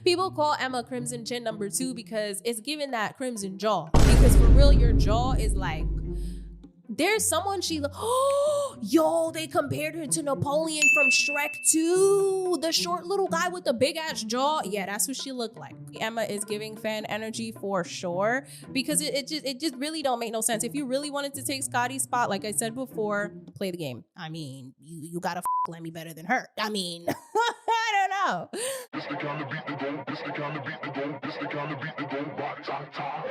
People call Emma Crimson Chin number 2 because it's giving that crimson jaw. Because for real, your jaw is like, there's someone yo, they compared her to Napoleon from Shrek 2. The short little guy with the big ass jaw. Yeah, that's what she looked like. Emma is giving fan energy for sure, because it just really don't make no sense. If you really wanted to take Scotty's spot, like I said before, play the game. I mean, you gotta let me better than her. I mean, I don't know. This the kind of beat the go, this the kind of beat the go, this the kind of beat the go, rock, top, top.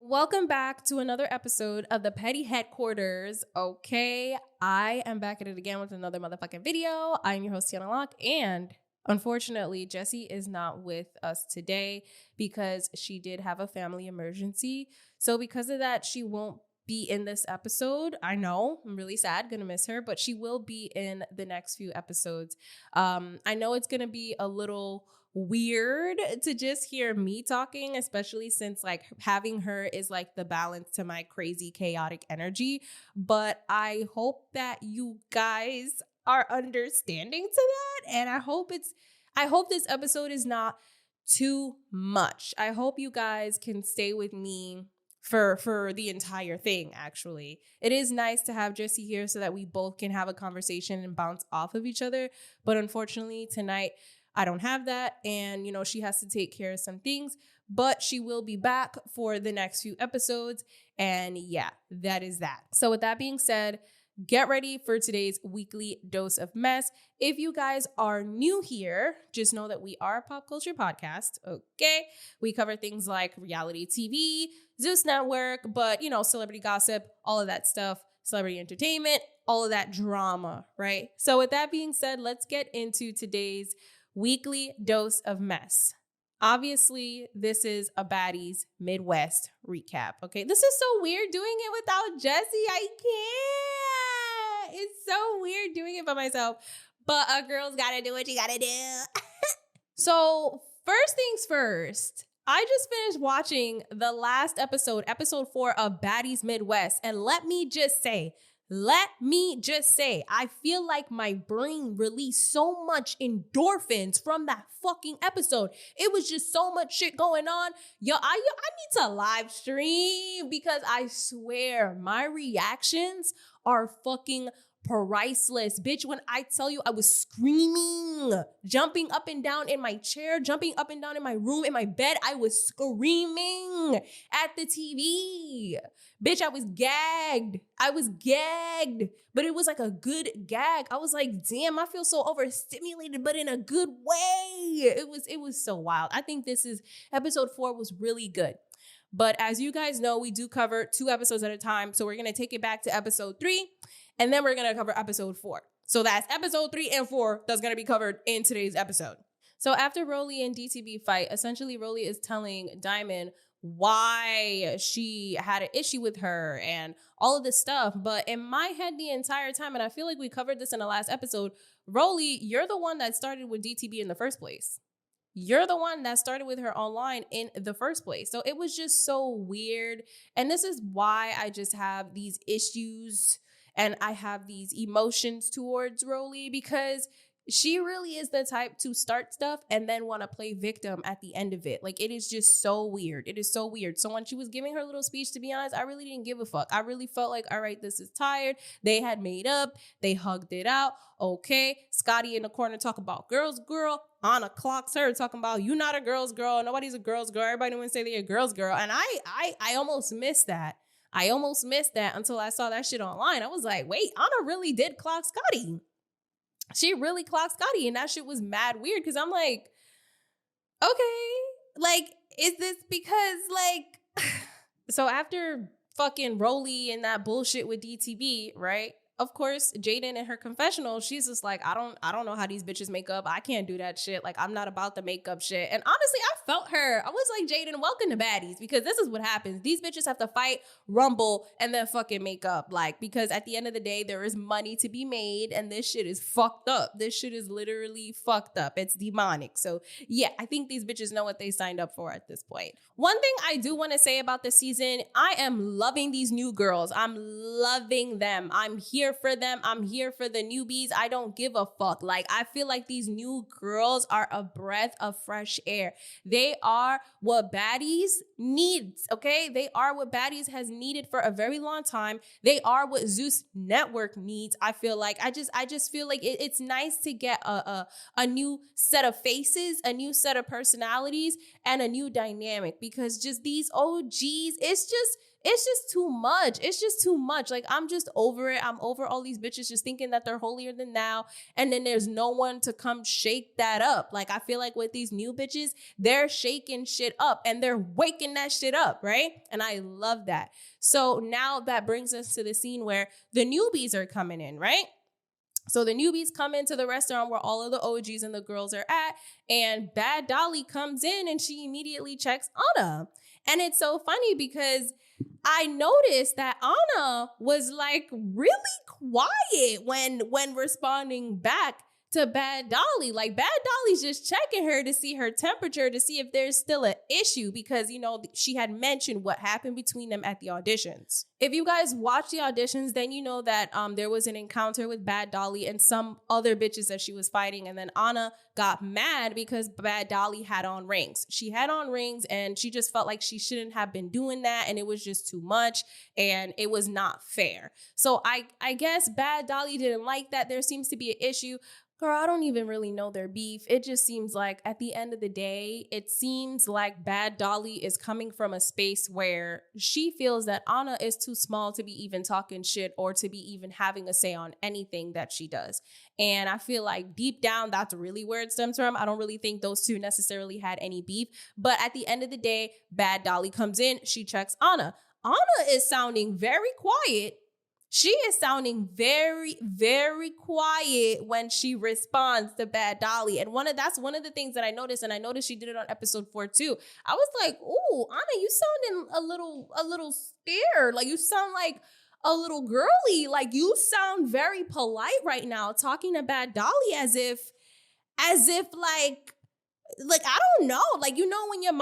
Welcome back to another episode of the Petty Headquarters. Okay, I am back at it again with another motherfucking video. I'm your host, Tiana, and unfortunately, Jessi is not with us today because she did have a family emergency. So because of that, she won't be in this episode. I know, I'm really sad, gonna miss her, but she will be in the next few episodes. I know it's gonna be a little weird to just hear me talking, especially since like having her is like the balance to my crazy chaotic energy, but I hope that you guys are understanding to that, and I hope this episode is not too much. I hope you guys can stay with me for the entire thing. Actually, it is nice to have Jessi here so that we both can have a conversation and bounce off of each other, but unfortunately tonight I don't have that, and you know, she has to take care of some things, but she will be back for the next few episodes, and yeah, that is that. So with that being said, get ready for today's weekly dose of mess. If you guys are new here, just know that we are a pop culture podcast, okay? We cover things like reality TV, Zeus Network, but you know, celebrity gossip, all of that stuff, celebrity entertainment, all of that drama, right? So with that being said, let's get into today's weekly dose of mess. Obviously, this is a Baddies Midwest recap, okay? This is so weird doing it without Jessi. I can't. It's so weird doing it by myself, but a girl's gotta do what you gotta do. So first things first, I just finished watching the last episode 4 of Baddies Midwest, and let me just say, I feel like my brain released so much endorphins from that fucking episode. It was just so much shit going on. Yo, I need to live stream because I swear my reactions are fucking priceless. Bitch, when I tell you I was screaming, jumping up and down in my chair, jumping up and down in my room, in my bed, I was screaming at the TV. Bitch, I was gagged, but it was like a good gag. I was like, damn, I feel so overstimulated, but in a good way. It was so wild. I think episode 4 was really good. But as you guys know, we do cover 2 episodes at a time. So we're going to take it back to episode 3, and then we're going to cover episode 4. So that's episode 3 and 4 that's going to be covered in today's episode. So after Rolly and DTB fight, essentially Rolly is telling Diamond why she had an issue with her and all of this stuff. But in my head the entire time, and I feel like we covered this in the last episode, Rolly, you're the one that started with DTB in the first place. You're the one that started with her online in the first place. So it was just so weird. And this is why I just have these issues and I have these emotions towards Rolly, because she really is the type to start stuff and then want to play victim at the end of it. Like, it is just so weird. It is so weird. So when she was giving her little speech, to be honest, I really didn't give a fuck. I really felt like, all right, this is tired. They had made up. They hugged it out. Okay. Scotty in the corner talking about girls, girl. Anna clocks her talking about, you not a girl's girl. Nobody's a girl's girl. Everybody want to say they're a girl's girl. And I almost missed that. I almost missed that until I saw that shit online. I was like, wait, Anna really did clock Scotty. She really clocked Scotty, and that shit was mad weird because I'm like, okay, like, is this because, like, so after fucking Rolly and that bullshit with DTB, right? of course, Jaden in her confessional, she's just like, I don't know how these bitches make up. I can't do that shit. Like, I'm not about the makeup shit. And honestly, I felt her. I was like, Jaden, welcome to Baddies, because this is what happens. These bitches have to fight, rumble, and then fucking make up. Like, because at the end of the day, there is money to be made, and this shit is fucked up. This shit is literally fucked up. It's demonic. So yeah, I think these bitches know what they signed up for at this point. One thing I do want to say about this season, I am loving these new girls. I'm loving them. I'm here for them. I'm here for the newbies. I don't give a fuck. Like, I feel like these new girls are a breath of fresh air. They are what Baddies needs, okay? They are what Baddies has needed for a very long time. They are what Zeus Network needs. I feel like I just feel like it's nice to get a new set of faces, a new set of personalities, and a new dynamic, because just these OGs, it's just too much. It's just too much. Like, I'm just over it. I'm over all these bitches just thinking that they're holier than thou, and then there's no one to come shake that up. Like, I feel like with these new bitches, they're shaking shit up and they're waking that shit up, right? And I love that. So now that brings us to the scene where the newbies are coming in, right? So the newbies come into the restaurant where all of the OGs and the girls are at, and Bad Dolly comes in and she immediately checks Anna. And it's so funny because I noticed that Anna was like really quiet when responding back to Bad Dolly. Like, Bad Dolly's just checking her to see her temperature, to see if there's still an issue, because, you know, she had mentioned what happened between them at the auditions. If you guys watch the auditions, then you know that there was an encounter with Bad Dolly and some other bitches that she was fighting, and then Anna got mad because Bad Dolly had on rings. She had on rings, and she just felt like she shouldn't have been doing that, and it was just too much, and it was not fair. So I guess Bad Dolly didn't like that. There seems to be an issue. Girl, I don't even really know their beef. It just seems like at the end of the day, it seems like Bad Dolly is coming from a space where she feels that Anna is too small to be even talking shit or to be even having a say on anything that she does. And I feel like deep down, that's really where it stems from. I don't really think those two necessarily had any beef. But at the end of the day, Bad Dolly comes in, she checks Anna. Anna is sounding very quiet. She is sounding very, very quiet when she responds to Bad Dolly. And that's one of the things that I noticed, and I noticed she did it on episode 4 too. I was like, ooh, Anna, you sounding a little scared. Like, you sound like a little girly. Like, you sound very polite right now, talking to Bad Dolly as if like I don't know. Like, you know, when your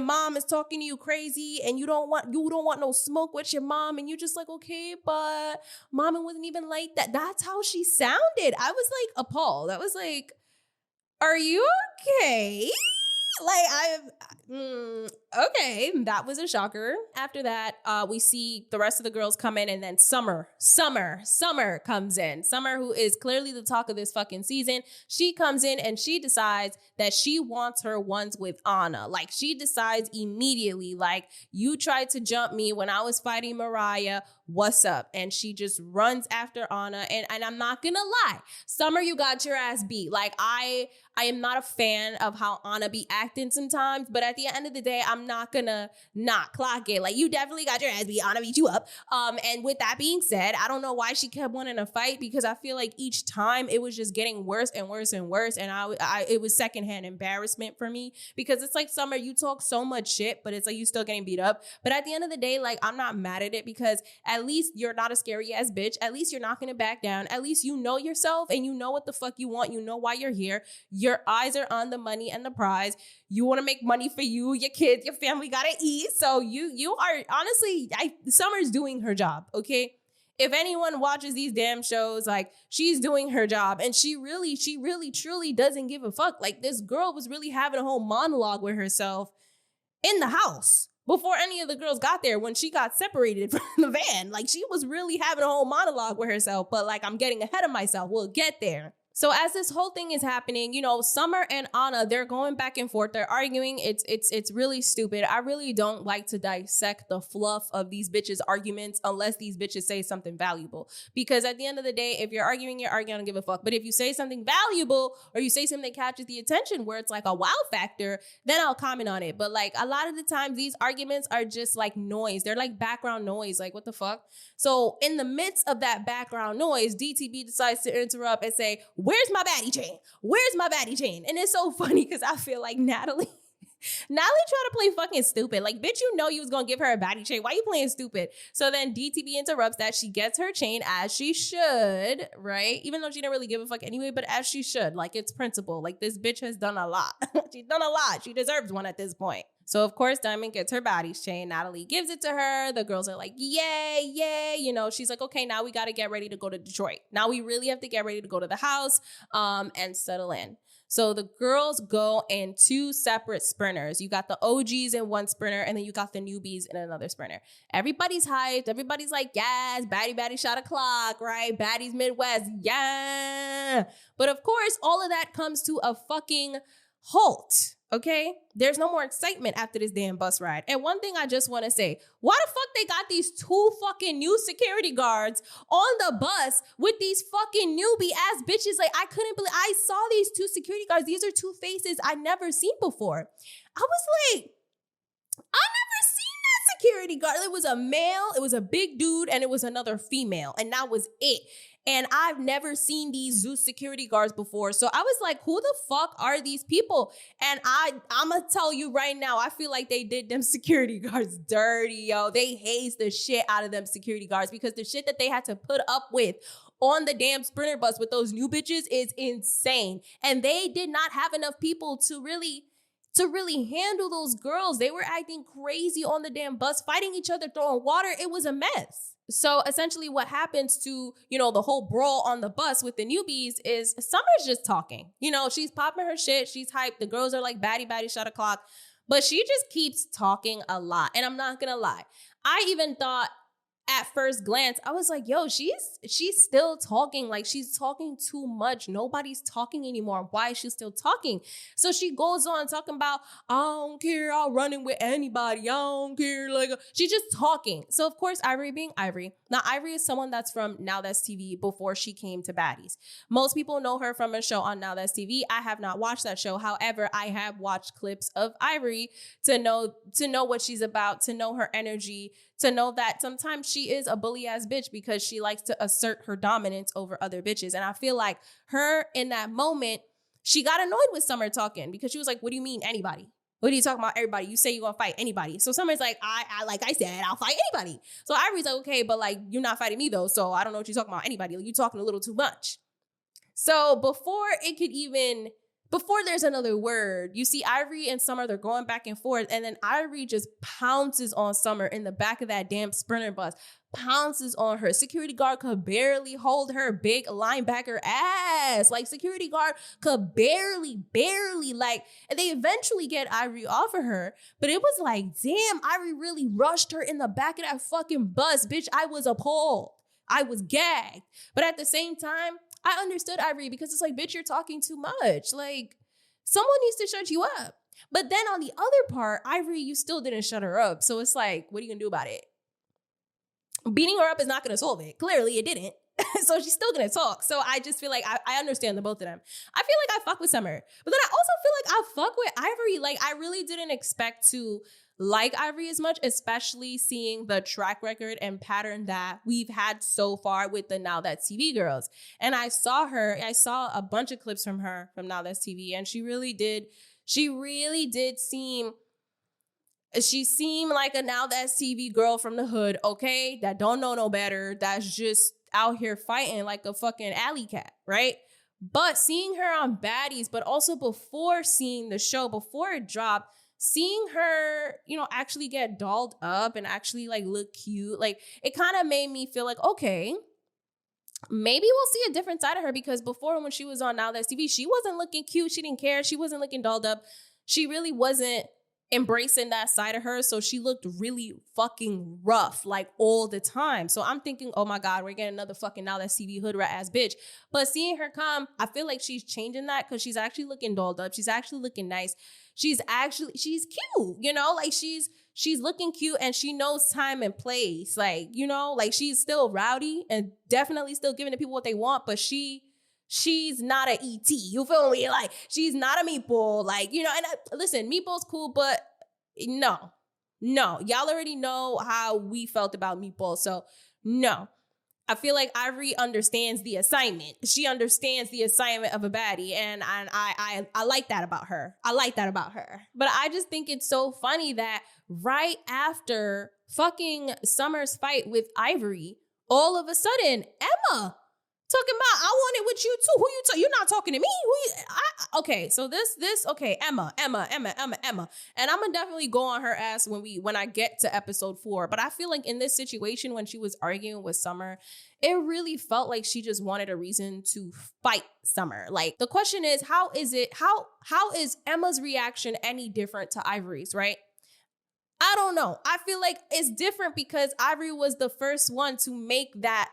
mom is talking to you crazy and you don't want no smoke with your mom, and you're just like, okay, but mama wasn't even like that. That's how she sounded. I was like appalled. I was like, are you okay? Okay, that was a shocker. After that, we see the rest of the girls come in, and then Summer comes in. Summer, who is clearly the talk of this fucking season, she comes in and she decides that she wants her ones with Anna. Like, she decides immediately, like, you tried to jump me when I was fighting Mariah. What's up? And she just runs after Anna. And I'm not gonna lie, Summer, you got your ass beat. Like, I am not a fan of how Anna be acting sometimes, but at the end of the day, I'm not gonna not clock it. Like, you definitely got your ass beat. Anna beat you up. And with that being said, I don't know why she kept wanting to fight, because I feel like each time it was just getting worse and worse and worse. And it was secondhand embarrassment for me, because it's like, Summer, you talk so much shit, but it's like you still getting beat up. But at the end of the day, like, I'm not mad at it, because at least you're not a scary ass bitch. At least you're not gonna back down. At least you know yourself and you know what the fuck you want. You know why you're here. Your eyes are on the money and the prize. You want to make money for you, your kids, your family gotta eat. So you are honestly, Summer's doing her job, okay? If anyone watches these damn shows, like, she's doing her job, and she really truly doesn't give a fuck. Like, this girl was really having a whole monologue with herself in the house before any of the girls got there, when she got separated from the van. Like, she was really having a whole monologue with herself, but like, I'm getting ahead of myself. We'll get there. So as this whole thing is happening, you know, Summer and Anna, they're going back and forth. They're arguing. It's really stupid. I really don't like to dissect the fluff of these bitches' arguments unless these bitches say something valuable. Because at the end of the day, if you're arguing, I don't give a fuck. But if you say something valuable or you say something that catches the attention where it's like a wow factor, then I'll comment on it. But like a lot of the time, these arguments are just like noise. They're like background noise. Like, what the fuck? So in the midst of that background noise, DTB decides to interrupt and say, where's my baddie chain? Where's my baddie chain? And it's so funny because I feel like Natalie tried to play fucking stupid. Like, bitch, you know you was going to give her a baddie chain. Why you playing stupid? So then DTB interrupts that. She gets her chain as she should, right? Even though she didn't really give a fuck anyway, but as she should. Like, it's principle. Like, this bitch has done a lot. She's done a lot. She deserves one at this point. So, of course, Diamond gets her body's chain. Natalie gives it to her. The girls are like, yay, yay. You know, she's like, okay, now we got to get ready to go to Detroit. Now we really have to get ready to go to the house and settle in. So the girls go in two separate sprinters. You got the OGs in one sprinter, and then you got the newbies in another sprinter. Everybody's hyped. Everybody's like, yes, baddie shot a clock, right? Baddies Midwest, yeah. But of course, all of that comes to a fucking halt. Okay, there's no more excitement after this damn bus ride. And one thing I just want to say, why the fuck they got these two fucking new security guards on the bus with these fucking newbie ass bitches? Like, I couldn't believe, I saw these two security guards. These are two faces I never seen before. I was like, I never seen that security guard. It was a male, it was a big dude, and it was another female. And that was it. And I've never seen these Zeus security guards before. So I was like, who the fuck are these people? And I'm going to tell you right now, I feel like they did them security guards dirty, yo. They hazed the shit out of them security guards because the shit that they had to put up with on the damn sprinter bus with those new bitches is insane. And they did not have enough people to really handle those girls. They were acting crazy on the damn bus, fighting each other, throwing water. It was a mess. So essentially what happens to, you know, the whole brawl on the bus with the newbies is Summer's just talking. You know, she's popping her shit. She's hyped. The girls are like, baddie, shot a clock. But she just keeps talking a lot. And I'm not going to lie. I even thought at first glance, I was like, yo, she's still talking. Like, she's talking too much. Nobody's talking anymore. Why is she still talking? So she goes on talking about, I don't care. I'll run in with anybody. I don't care. Like, she's just talking. So of course, Ivory being Ivory. Now, Ivory is someone that's from Now That's TV before she came to Baddies. Most people know her from a show on Now That's TV. I have not watched that show. However, I have watched clips of Ivory to know what she's about, to know her energy, to know that sometimes she is a bully ass bitch because she likes to assert her dominance over other bitches. And I feel like her in that moment, she got annoyed with Summer talking because she was like, what do you mean anybody? What are you talking about everybody? You say you're going to fight anybody. So Summer's like, I like I said, I'll fight anybody. So Ivory's like, okay, but like, you're not fighting me though. So I don't know what you're talking about anybody. Like, you're talking a little too much. So before there's another word, you see Ivory and Summer, they're going back and forth. And then Ivory just pounces on Summer in the back of that damn sprinter bus. Pounces on her. Security guard could barely hold her big linebacker ass. Like, security guard could barely, like, and they eventually get Ivory off of her. But it was like, damn, Ivory really rushed her in the back of that fucking bus. Bitch, I was appalled. I was gagged. But at the same time, I understood Ivory because it's like, bitch, you're talking too much. Like, someone needs to shut you up. But then on the other part, Ivory, you still didn't shut her up. So it's like, what are you gonna do about it? Beating her up is not gonna solve it. Clearly it didn't. So she's still gonna talk. So I just feel like I understand the both of them. I feel like I fuck with Summer. But then I also feel like I fuck with Ivory. Like, I really didn't expect to like Ivory as much, especially seeing the track record and pattern that we've had so far with the Now That's TV girls. And I saw a bunch of clips from her from Now That's TV, and she really did seem like a Now That's TV girl from the hood, okay? That don't know no better, that's just out here fighting like a fucking alley cat, right? But seeing her on Baddies, but also before seeing the show, before it dropped, seeing her, you know, actually get dolled up and actually like look cute, like, it kind of made me feel like, okay, maybe we'll see a different side of her, because before, when she was on Now That's TV, she wasn't looking cute. She didn't care. She wasn't looking dolled up. She really wasn't embracing that side of her. So she looked really fucking rough, like all the time. So I'm thinking, oh my God, we're getting another fucking now that CV hood rat ass bitch. But seeing her come, I feel like she's changing that because she's actually looking dolled up. She's actually looking nice. She's cute, you know, like she's looking cute and she knows time and place. Like, you know, like she's still rowdy and definitely still giving the people what they want, but she's not an ET. You feel me? Like, she's not a meatball. Like, you know, and listen, meatball's cool, but no. Y'all already know how we felt about meatball. So, no. I feel like Ivory understands the assignment. She understands the assignment of a baddie. And I like that about her. But I just think it's so funny that right after fucking Summer's fight with Ivory, all of a sudden, Emma talking about, I want it with you too. Who you you're not talking to me. Okay, so okay, Emma. And I'm gonna definitely go on her ass when I get to episode 4. But I feel like in this situation, when she was arguing with Summer, it really felt like she just wanted a reason to fight Summer. Like, the question is, how is Emma's reaction any different to Ivory's, right? I don't know. I feel like it's different because Ivory was the first one to make that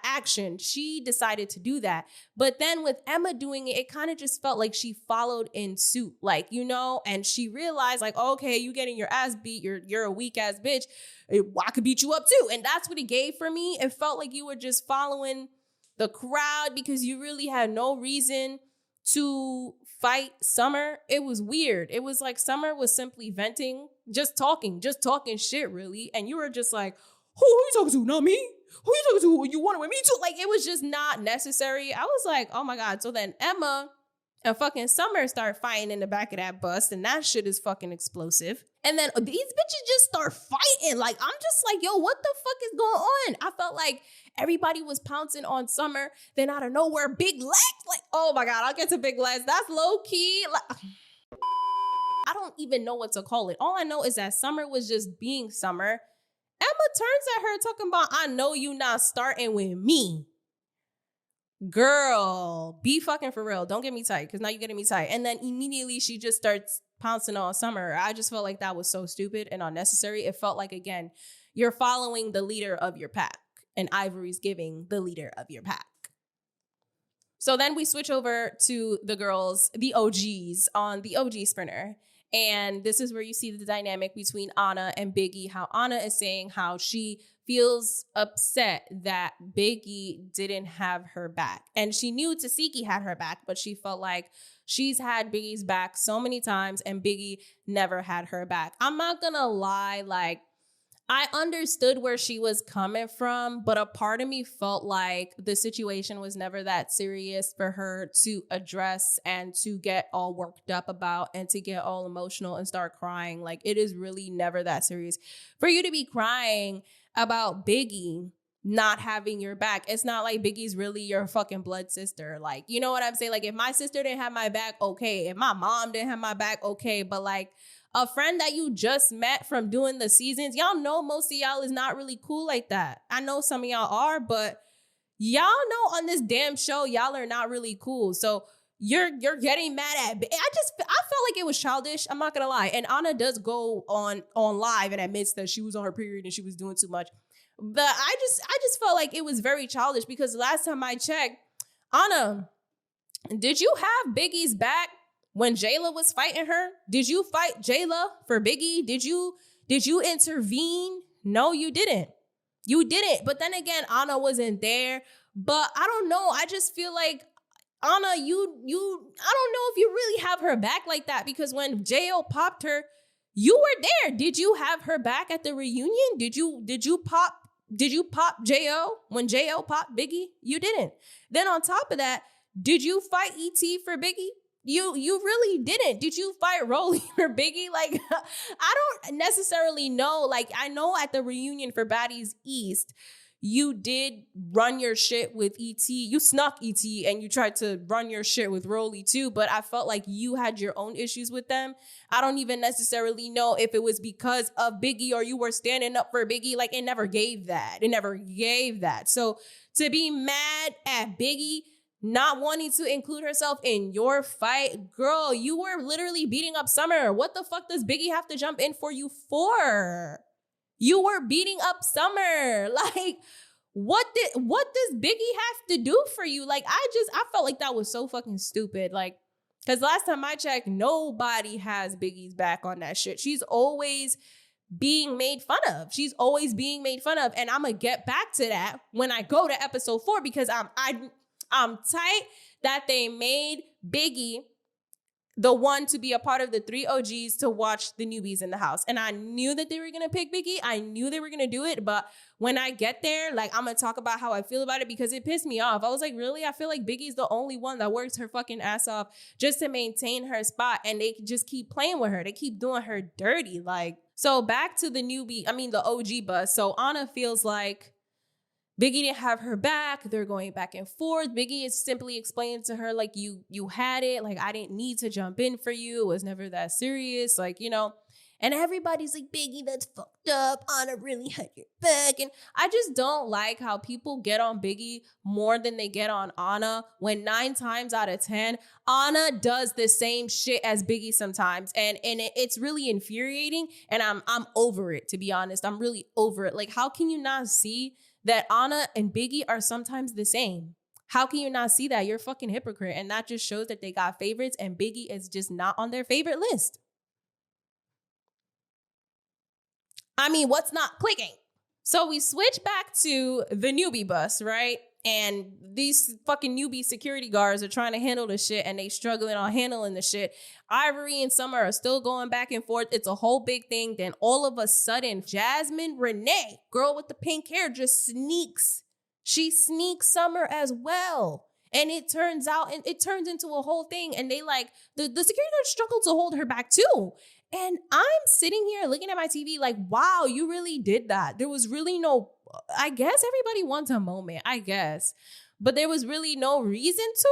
action. She decided to do that. But then with Emma doing it, it kind of just felt like she followed in suit, like, you know, and she realized like, okay, you getting your ass beat. You're a weak ass bitch. I could beat you up too. And that's what it gave for me. It felt like you were just following the crowd because you really had no reason to fight Summer. It was weird. It was like Summer was simply venting, just talking shit really. And you were just like, who are you talking to? Not me. Who you talking to? You want it with me too? Like, it was just not necessary. I was like, oh my God. So then Emma and fucking Summer start fighting in the back of that bus, and that shit is fucking explosive. And then these bitches just start fighting. Like, I'm just like, yo, what the fuck is going on? I felt like everybody was pouncing on Summer. Then out of nowhere, Big Legs. Like, oh my God, I'll get to Big Legs. That's low key. Like, I don't even know what to call it. All I know is that Summer was just being Summer. Emma turns at her talking about, I know you not starting with me. Girl, be fucking for real. Don't get me tight, because now you're getting me tight. And then immediately she just starts pouncing on Summer. I just felt like that was so stupid and unnecessary. It felt like, again, you're following the leader of your pack, and Ivory's giving the leader of your pack. So then we switch over to the girls, the OGs, on the OG Sprinter. And this is where you see the dynamic between Anna and Biggie, how Anna is saying how she feels upset that Biggie didn't have her back. And she knew Tasiki had her back, but she felt like she's had Biggie's back so many times and Biggie never had her back. I'm not gonna lie, like, I understood where she was coming from, but a part of me felt like the situation was never that serious for her to address and to get all worked up about and to get all emotional and start crying. Like, it is really never that serious for you to be crying about Biggie not having your back. It's not like Biggie's really your fucking blood sister. Like, you know what I'm saying? Like, if my sister didn't have my back, okay. If my mom didn't have my back, okay. But like, a friend that you just met from doing the seasons, y'all know most of y'all is not really cool like that. I know some of y'all are, but y'all know on this damn show, y'all are not really cool. So you're getting mad at. I felt like it was childish. I'm not gonna lie. And Anna does go on live and admits that she was on her period and she was doing too much. But I just felt like it was very childish because last time I checked, Anna, did you have Biggie's back when Jayla was fighting her? Did you fight Jayla for Biggie? Did you intervene? No, you didn't. You didn't. But then again, Anna wasn't there. But I don't know. I just feel like Anna, I don't know if you really have her back like that, because when J.O. popped her, you were there. Did you have her back at the reunion? Did you pop J.O. when J.O. popped Biggie? You didn't. Then on top of that, did you fight E.T. for Biggie? You really didn't. Did you fight Rolly for Biggie? Like, I don't necessarily know. Like, I know at the reunion for Baddies East, you did run your shit with E.T. You snuck E.T. and you tried to run your shit with Rolly too, but I felt like you had your own issues with them. I don't even necessarily know if it was because of Biggie or you were standing up for Biggie. Like, it never gave that. So to be mad at Biggie not wanting to include herself in your fight. Girl, you were literally beating up Summer. What the fuck does Biggie have to jump in for you for? You were beating up Summer. Like, what does Biggie have to do for you? Like, I felt like that was so fucking stupid. Like, because last time I checked, nobody has Biggie's back on that shit. She's always being made fun of. She's always being made fun of. And I'm going to get back to that when I go to episode 4, because I'm tight that they made Biggie the one to be a part of the 3 OGs to watch the newbies in the house. And I knew that they were going to pick Biggie. I knew they were going to do it. But when I get there, like, I'm going to talk about how I feel about it, because it pissed me off. I was like, really? I feel like Biggie's the only one that works her fucking ass off just to maintain her spot. And they just keep playing with her. They keep doing her dirty. Like, so back to the the OG bus. So Anna feels like Biggie didn't have her back. They're going back and forth. Biggie is simply explaining to her, like, you had it. Like, I didn't need to jump in for you. It was never that serious. Like, you know. And everybody's like, Biggie, that's fucked up. Anna really had your back. And I just don't like how people get on Biggie more than they get on Anna, when 9 times out of 10, Anna does the same shit as Biggie sometimes. And it's really infuriating. And I'm over it, to be honest. I'm really over it. Like, how can you not see that Anna and Biggie are sometimes the same? How can you not see that? You're a fucking hypocrite. And that just shows that they got favorites, and Biggie is just not on their favorite list. I mean, what's not clicking? So we switch back to the newbie bus, right? And these fucking newbie security guards are trying to handle the shit, and they struggling on handling the shit. Ivory and Summer are still going back and forth. It's a whole big thing. Then all of a sudden, Jasmine Renee, girl with the pink hair, just sneaks. She sneaks Summer as well. And it turns into a whole thing. And they like, the security guards struggle to hold her back too. And I'm sitting here looking at my TV like, wow, you really did that. There was really no, I guess everybody wants a moment, I guess. But there was really no reason to.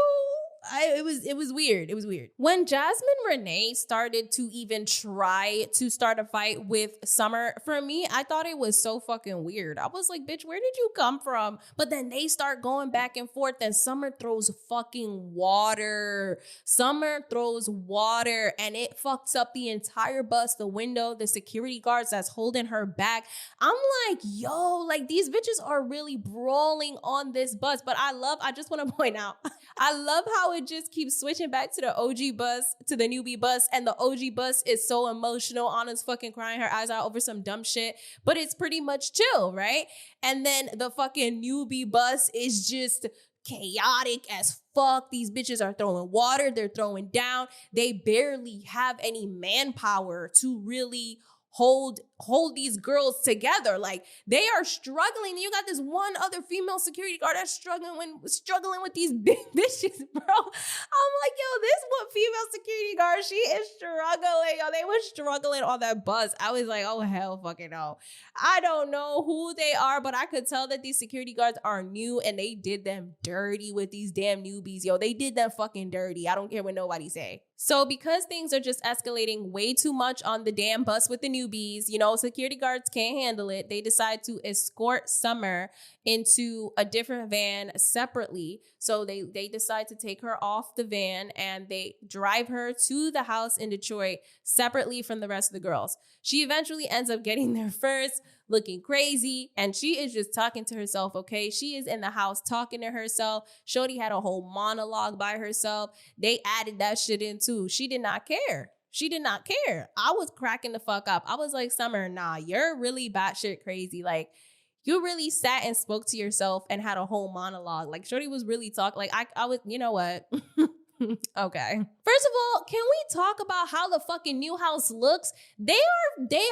It was weird. It was weird. When Jasmine Renee started to even try to start a fight with Summer, for me, I thought it was so fucking weird. I was like, bitch, where did you come from? But then they start going back and forth, and Summer throws fucking water. Summer throws water, and it fucks up the entire bus, the window, the security guards that's holding her back. I'm like, yo, like, these bitches are really brawling on this bus. But I just want to point out, I love how it just keeps switching back to the OG bus, to the newbie bus, and the OG bus is so emotional. Anna's fucking crying her eyes out over some dumb shit, but it's pretty much chill, right? And then the fucking newbie bus is just chaotic as fuck. These bitches are throwing water, they're throwing down. They barely have any manpower to really hold these girls together. Like, they are struggling. You got this one other female security guard that's struggling with these big bitches, bro. I'm like, yo, this one female security guard, she is struggling. Yo, they were struggling on that bus. I was like, oh, hell fucking no. I don't know who they are, but I could tell that these security guards are new, and they did them dirty with these damn newbies. Yo, they did them fucking dirty. I don't care what nobody say. So because things are just escalating way too much on the damn bus with the newbies, you know, security guards can't handle it. They decide to escort Summer into a different van separately. So they decide to take her off the van, and they drive her to the house in Detroit separately from the rest of the girls. She eventually ends up getting there first, looking crazy, and she is just talking to herself, okay? She is in the house talking to herself. Shorty had a whole monologue by herself. They added that shit in too. She did not care. She did not care. I was cracking the fuck up. I was like, Summer, nah, you're really batshit crazy. Like, you really sat and spoke to yourself and had a whole monologue. Like, Shorty was really talking. Like, I was, you know what? Okay. First of all, can we talk about how the fucking new house looks? They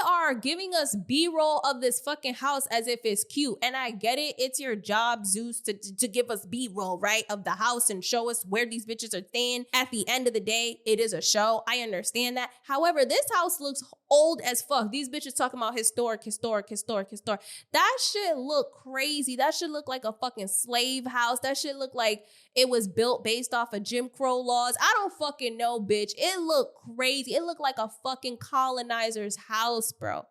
are giving us B-roll of this fucking house as if it's cute. And I get it. It's your job, Zeus, to give us B-roll, right, of the house and show us where these bitches are staying. At the end of the day, it is a show. I understand that. However, this house looks old as fuck. These bitches talking about historic. That shit look crazy. That shit look like a fucking slave house. That shit look like it was built based off of Jim Crow laws. I don't fucking know, bitch. It looked crazy. It looked like a fucking colonizer's house, bro.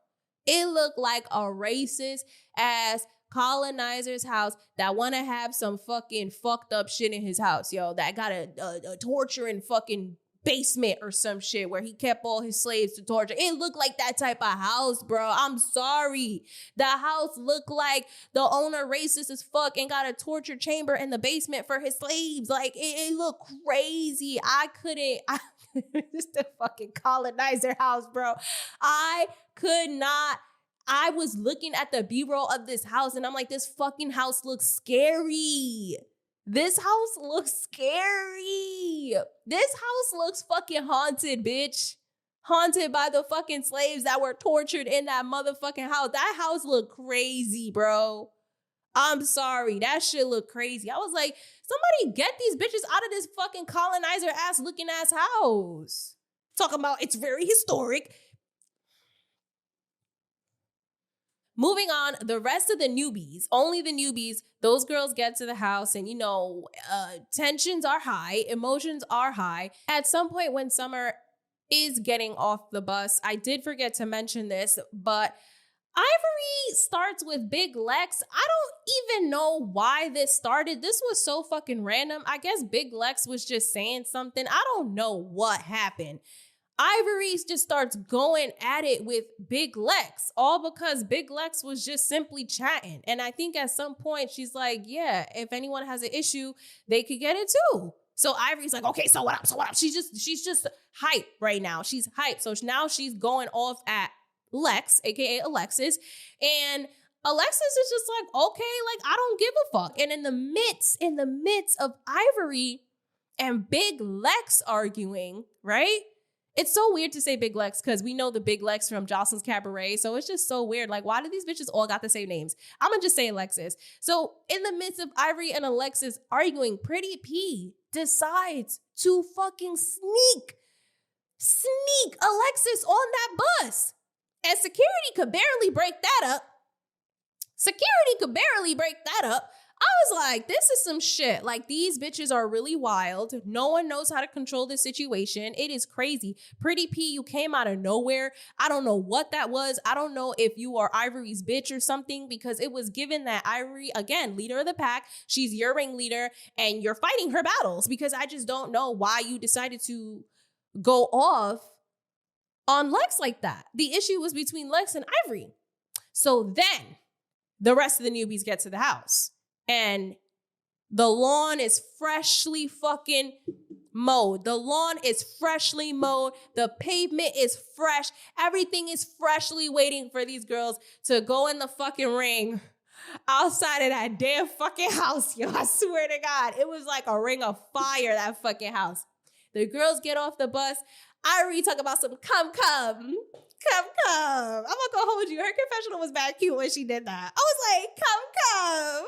It looked like a racist ass colonizer's house that want to have some fucking fucked up shit in his house, yo, that got a torturing fucking basement or some shit where he kept all his slaves to torture. It looked like that type of house, bro. I'm sorry. The house looked like the owner racist as fuck and got a torture chamber in the basement for his slaves. Like, it looked crazy. This the fucking colonizer house, bro. I could not. I was looking at the B-roll of this house and I'm like, this fucking house looks scary. This house looks scary. This house looks fucking haunted, bitch. Haunted by the fucking slaves that were tortured in that motherfucking house. That house looked crazy, bro. I'm sorry. That shit looked crazy. I was like, somebody get these bitches out of this fucking colonizer ass looking ass house. Talking about it's very historic. Moving on, the rest of the newbies, only the newbies, those girls get to the house and, tensions are high, emotions are high. At some point when Summer is getting off the bus, I did forget to mention this, but Ivory starts with Big Lex. I don't even know why this started. This was so fucking random. I guess Big Lex was just saying something. I don't know what happened. Ivory just starts going at it with Big Lex, all because Big Lex was just simply chatting. And I think at some point she's like, yeah, if anyone has an issue, they could get it too. So Ivory's like, okay, so what up? She's just hype right now. She's hype. So now she's going off at Lex, aka Alexis. And Alexis is just like, okay, like, I don't give a fuck. And in the midst of Ivory and Big Lex arguing, right? It's so weird to say Big Lex because we know the Big Lex from Jocelyn's Cabaret. So it's just so weird. Like, why do these bitches all got the same names? I'm going to just say Alexis. So in the midst of Ivory and Alexis arguing, Pretty P decides to fucking sneak Alexis on that bus. And security could barely break that up. I was like, this is some shit. Like, these bitches are really wild. No one knows how to control this situation. It is crazy. Pretty P, you came out of nowhere. I don't know what that was. I don't know if you are Ivory's bitch or something, because it was given that Ivory, again, leader of the pack, she's your ringleader and you're fighting her battles, because I just don't know why you decided to go off on Lex like that. The issue was between Lex and Ivory. So then the rest of the newbies get to the house. And the lawn is freshly fucking mowed. The lawn is freshly mowed. The pavement is fresh. Everything is freshly waiting for these girls to go in the fucking ring outside of that damn fucking house, yo. I swear to God. It was like a ring of fire, that fucking house. The girls get off the bus. I already talk about some come. I'm not gonna hold you. Her confessional was bad cute when she did that. I was like, come.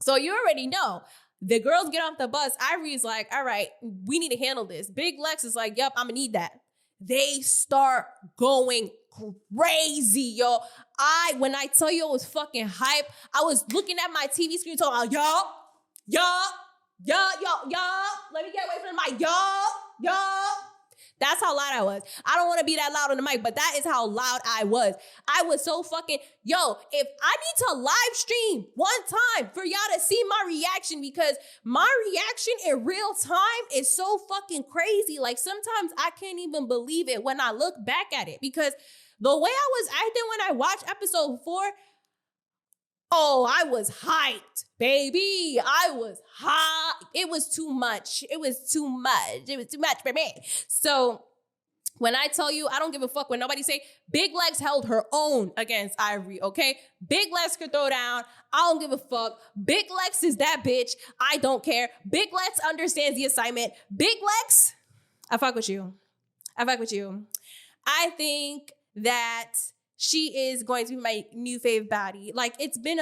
So you already know. The girls get off the bus. Ivory's like, all right, we need to handle this. Big Lex is like, yep, I'm gonna need that. They start going crazy, yo. When I tell you it was fucking hype, I was looking at my TV screen talking about, y'all. Let me get away from the mic. Y'all. That's how loud I was. I don't want to be that loud on the mic, but that is how loud I was. I was so fucking, if I need to live stream one time for y'all to see my reaction, because my reaction in real time is so fucking crazy. Like, sometimes I can't even believe it when I look back at it, because the way I was acting when I watched episode 4, I was hyped, baby. I was hot. It was too much. It was too much for me. So when I tell you, I don't give a fuck when nobody say, Big Lex held her own against Ivory, okay? Big Lex could throw down. I don't give a fuck. Big Lex is that bitch. I don't care. Big Lex understands the assignment. Big Lex, I fuck with you. I think that she is going to be my new fave baddie. Like, it's been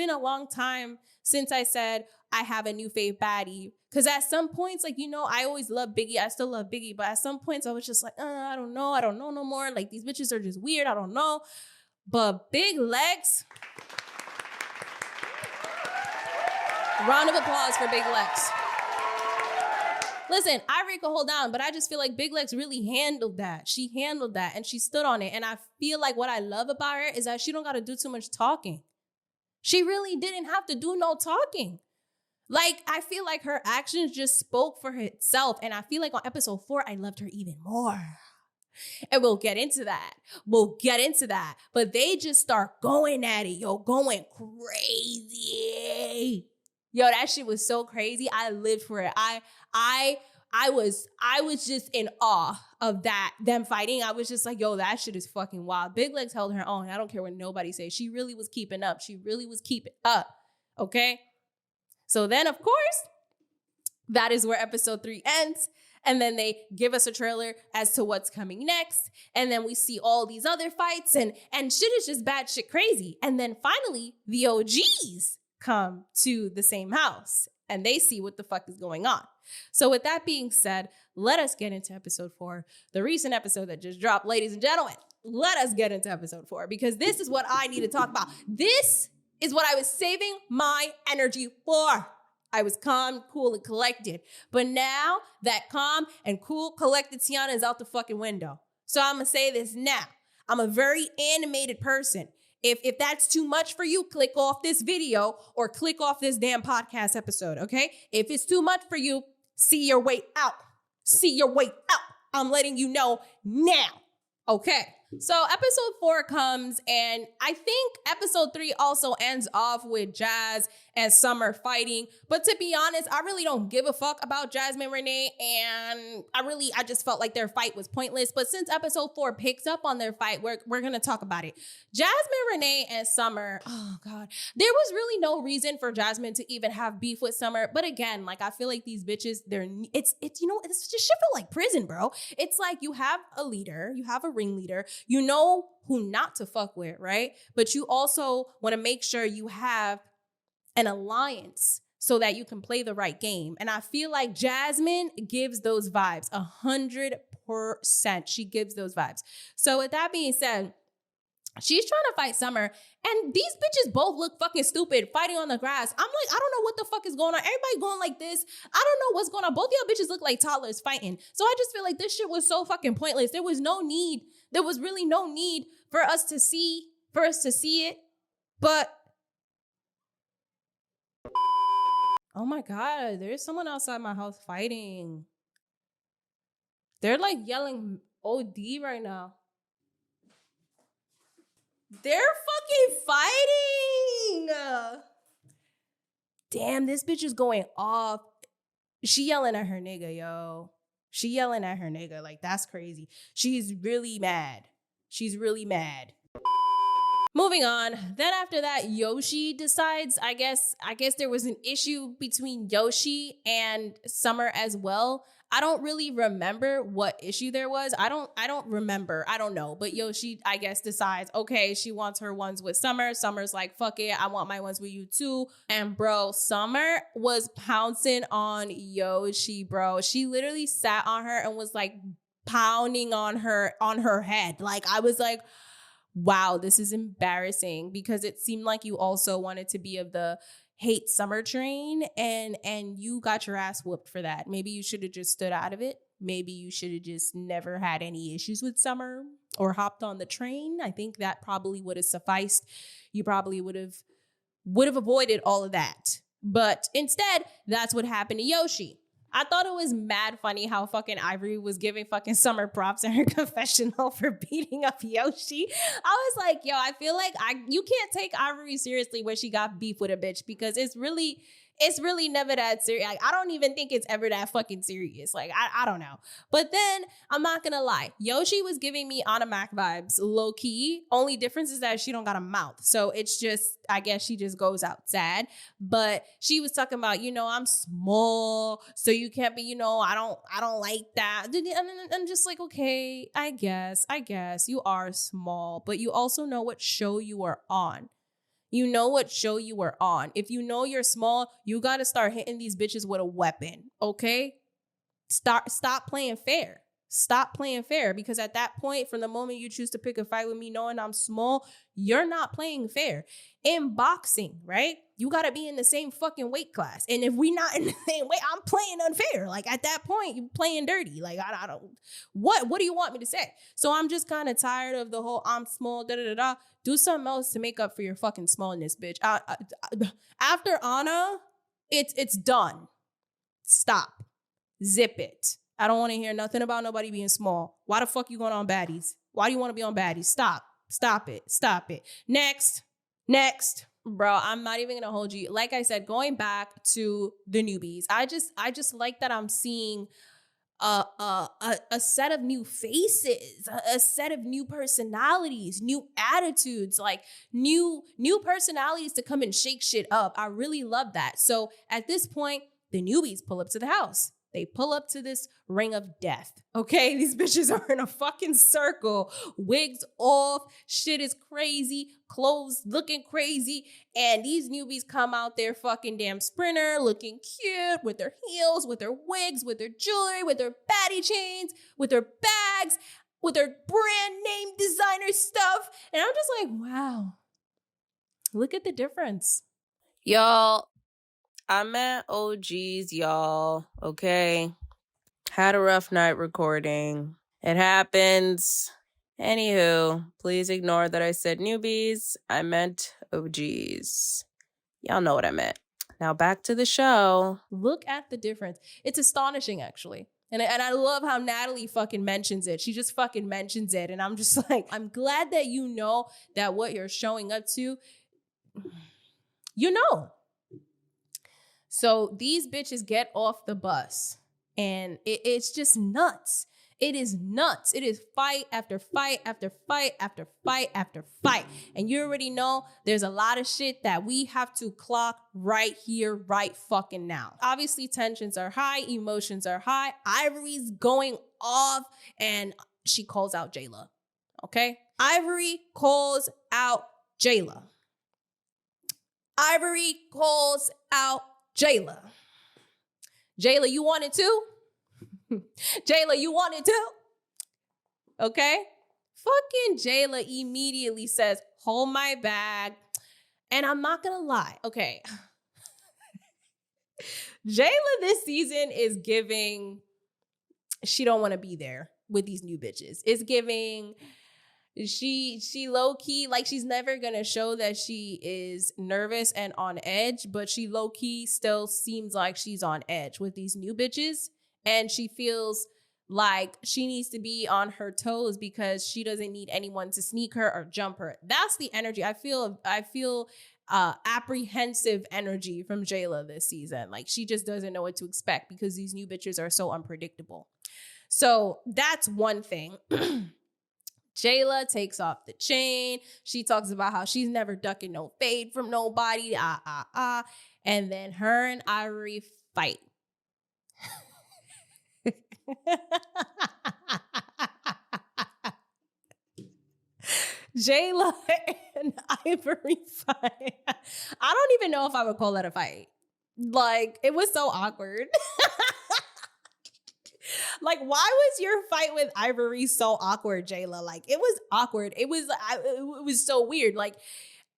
a long time since I said I have a new fave baddie. Because at some points, like, I always love Biggie. I still love Biggie. But at some points, I was just like, I don't know no more. Like, these bitches are just weird. I don't know. But Big Lex. Round of applause for Big Lex. Listen, Ivory could hold down, but I just feel like Big Lex really handled that. She handled that and she stood on it. And I feel like what I love about her is that she don't got to do too much talking. She really didn't have to do no talking. Like, I feel like her actions just spoke for itself. And I feel like on episode 4, I loved her even more. And we'll get into that. But they just start going at it, going crazy. That shit was so crazy. I lived for it. I was just in awe of them fighting. I was just like, that shit is fucking wild. Big Legs held her own. I don't care what nobody says. She really was keeping up. Okay? So then, of course, that is where episode 3 ends. And then they give us a trailer as to what's coming next. And then we see all these other fights and shit is just bad shit crazy. And then finally, the OGs come to the same house and they see what the fuck is going on. So with that being said, let us get into episode 4, the recent episode that just dropped, ladies and gentlemen. Let us get into episode 4 because this is what I need to talk about. This is what I was saving my energy for. I was calm, cool, and collected. But now that calm and cool, collected Tiana is out the fucking window. So I'm going to say this now. I'm a very animated person. If that's too much for you, click off this video or click off this damn podcast episode, okay? If it's too much for you, see your way out. I'm letting you know now, okay? So episode 4 comes, and I think episode 3 also ends off with Jazz and Summer fighting. But to be honest, I really don't give a fuck about Jasmine Renee, and I just felt like their fight was pointless. But since episode 4 picks up on their fight, we're gonna talk about it. Jasmine Renee and Summer, oh god, there was really no reason for Jasmine to even have beef with Summer. But again, like I feel like these bitches, it's just shit feel like prison, bro. It's like you have a leader, you have a ringleader. You know who not to fuck with, right? But you also want to make sure you have an alliance so that you can play the right game. And I feel like Jasmine gives those vibes 100%. She gives those vibes. So with that being said, she's trying to fight Summer, and these bitches both look fucking stupid fighting on the grass. I'm like, I don't know what the fuck is going on. Everybody going like this. I don't know what's going on. Both y'all bitches look like toddlers fighting. So I just feel like this shit was so fucking pointless. There was really no need for us to see it. But oh my God, there's someone outside my house fighting. They're like yelling OD right now. They're fucking fighting. Damn, this bitch is going off. She yelling at her nigga, yo. She yelling at her nigga. Like, that's crazy. She's really mad. Moving on. Then after that, Yoshi decides, I guess there was an issue between Yoshi and Summer as well. I don't really remember what issue there was. I don't remember. I don't know. But Yoshi, I guess, decides, okay, she wants her ones with Summer. Summer's like, fuck it. I want my ones with you too. And bro, Summer was pouncing on Yoshi, bro. She literally sat on her and was like pounding on her head. Like, I was like, wow, this is embarrassing, because it seemed like you also wanted to be of the hate Summer train, and you got your ass whooped for that. Maybe you should have just stood out of it. Maybe you should have just never had any issues with Summer or hopped on the train. I think that probably would have sufficed. You probably would have avoided all of that. But instead, that's what happened to Yoshi. I thought it was mad funny how fucking Ivory was giving fucking Summer props in her confessional for beating up Yoshi. I was like, yo, I feel like you can't take Ivory seriously when she got beef with a bitch, because it's really never that serious. Like, I don't even think it's ever that fucking serious. Like, I don't know. But then, I'm not gonna lie, Yoshi was giving me Anna Mac vibes, low key. Only difference is that she don't got a mouth. So it's just, I guess she just goes out sad. But she was talking about, I'm small, so you can't be, I don't like that. And I'm just like, okay, I guess you are small, but you also know what show you are on. You know what show you were on. If you know you're small, you got to start hitting these bitches with a weapon, okay? Stop playing fair. Stop playing fair, because at that point, from the moment you choose to pick a fight with me knowing I'm small, you're not playing fair. In boxing, right? You got to be in the same fucking weight class. And if we not in the same weight, I'm playing unfair. Like at that point, you playing dirty. Like I don't, what do you want me to say? So I'm just kind of tired of the whole I'm small, da-da-da-da. Do something else to make up for your fucking smallness, bitch. After Anna, it's done. Stop. Zip it. I don't want to hear nothing about nobody being small. Why the fuck you going on Baddies? Why do you want to be on Baddies? Stop. Stop it. Stop it. Next. Bro, I'm not even gonna hold you. Like I said, going back to the newbies, I just like that I'm seeing a set of new faces, a set of new personalities, new attitudes, like new personalities to come and shake shit up. I really love that. So at this point, the newbies pull up to the house. They pull up to this ring of death. Okay, these bitches are in a fucking circle, wigs off, shit is crazy, clothes looking crazy, and these newbies come out their fucking damn sprinter looking cute with their heels, with their wigs, with their jewelry, with their baddie chains, with their bags, with their brand name designer stuff. And I'm just like, wow, look at the difference. Y'all, I'm at OG's, y'all, okay? Had a rough night recording. It happens. Anywho, please ignore that I said newbies. I meant OGs. Y'all know what I meant. Now back to the show. Look at the difference. It's astonishing, actually. And I love how Natalie fucking mentions it. She just fucking mentions it. And I'm just like, I'm glad that you know that what you're showing up to, you know. So these bitches get off the bus and it's just nuts. It is nuts. It is fight after fight after fight after fight after fight. And you already know there's a lot of shit that we have to clock right here, right fucking now. Obviously, tensions are high, emotions are high. Ivory's going off and she calls out Jayla. Okay? Ivory calls out Jayla. Ivory calls out Jayla. Jayla, you want it too? Jayla, you want it too? Okay? Fucking Jayla immediately says, hold my bag. And I'm not gonna lie, okay. Jayla this season is giving, she don't want to be there with these new bitches. It's giving, she low-key, like she's never gonna show that she is nervous and on edge, but she low-key still seems like she's on edge with these new bitches. And she feels like she needs to be on her toes because she doesn't need anyone to sneak her or jump her. That's the energy. I feel apprehensive energy from Jayla this season. Like she just doesn't know what to expect because these new bitches are so unpredictable. So that's one thing. Jayla takes off the chain. She talks about how she's never ducking no fade from nobody. And then her and Ivory fight. Jayla and Ivory fight. I don't even know if I would call that a fight. Like, it was so awkward. Like, why was your fight with Ivory so awkward, Jayla? Like, it was awkward. It was so weird. Like,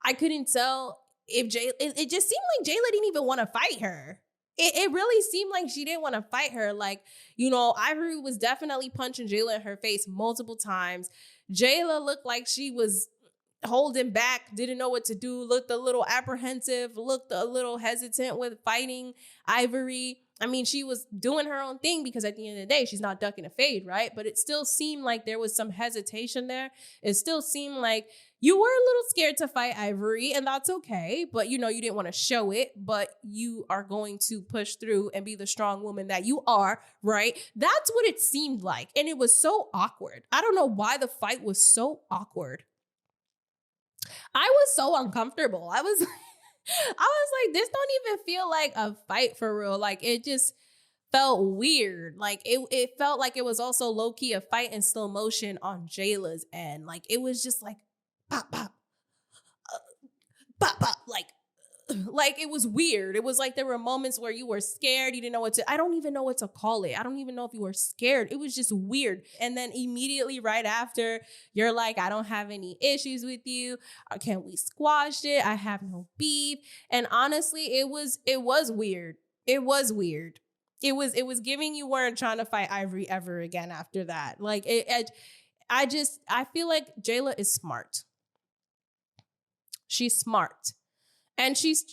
I couldn't tell if Jayla, it just seemed like Jayla didn't even want to fight her. It really seemed like she didn't want to fight her. Like, you know, Ivory was definitely punching Jayla in her face multiple times. Jayla looked like she was holding back, didn't know what to do, looked a little apprehensive, looked a little hesitant with fighting Ivory. I mean, she was doing her own thing because at the end of the day, she's not ducking a fade, right? But it still seemed like there was some hesitation there. It still seemed like you were a little scared to fight Ivory, and that's okay. But, you know, you didn't want to show it, but you are going to push through and be the strong woman that you are, right? That's what it seemed like. And it was so awkward. I don't know why the fight was so awkward. I was so uncomfortable. I was like, this don't even feel like a fight for real. Like, it just felt weird. Like, it felt like it was also low-key a fight in slow motion on Jayla's end. Like, it was just like, pop, pop, pop, pop. Like, like, it was weird. It was like there were moments where you were scared. You didn't know I don't even know what to call it. I don't even know if you were scared. It was just weird. And then immediately right after, you're like, I don't have any issues with you. Can we squash it? I have no beef. And honestly, it was weird. It was weird. It was giving you weren't trying to fight Ivory ever again after that. Like, I feel like Jayla is smart. She's smart. And she's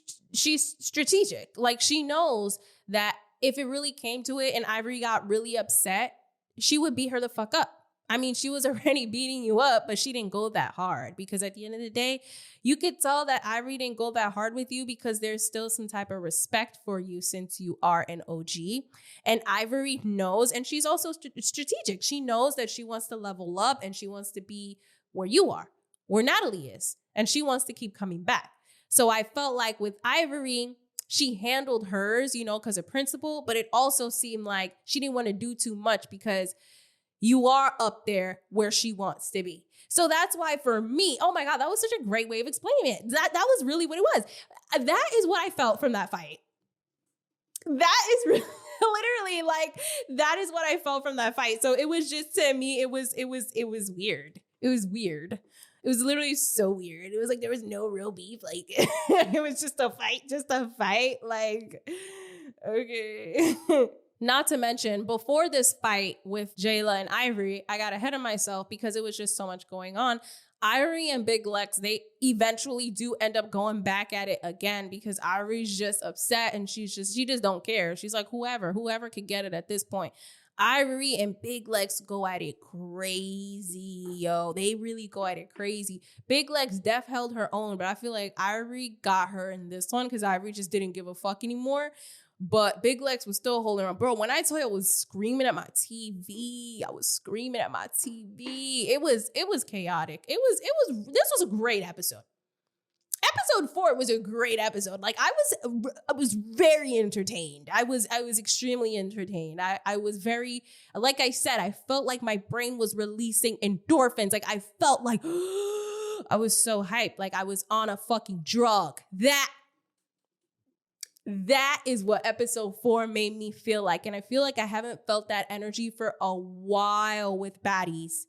strategic. Like, she knows that if it really came to it and Ivory got really upset, she would beat her the fuck up. I mean, she was already beating you up, but she didn't go that hard, because at the end of the day, you could tell that Ivory didn't go that hard with you because there's still some type of respect for you since you are an OG. And Ivory knows, and she's also strategic. She knows that she wants to level up and she wants to be where you are, where Natalie is, and she wants to keep coming back. So I felt like with Ivory, she handled hers, because of principle, but it also seemed like she didn't want to do too much because you are up there where she wants to be. So that's why for me, oh my God, that was such a great way of explaining it. That was really what it was. That is what I felt from that fight. That is really, literally like, that is what I felt from that fight. So it was just, to me, it was weird. It was weird. It was literally so weird. It was like there was no real beef. Like, it was just a fight. Like, okay. Not to mention, before this fight with Jayla and Ivory, I got ahead of myself because it was just so much going on. Ivory and Big Lex, they eventually do end up going back at it again because Ivory's just upset and she just don't care. She's like, whoever could get it at this point. Ivory and Big Lex go at it crazy, yo. They really go at it crazy. Big Lex def held her own, but I feel like Ivory got her in this one because Ivory just didn't give a fuck anymore. But Big Lex was still holding on. Bro, when I tell you I was screaming at my TV, It was chaotic. This was a great episode. Episode 4 was a great episode. Like, I was very entertained. I was extremely entertained. I was very, like I said, I felt like my brain was releasing endorphins. Like, I felt like I was so hyped. Like, I was on a fucking drug. That is what episode 4 made me feel like. And I feel like I haven't felt that energy for a while with Baddies.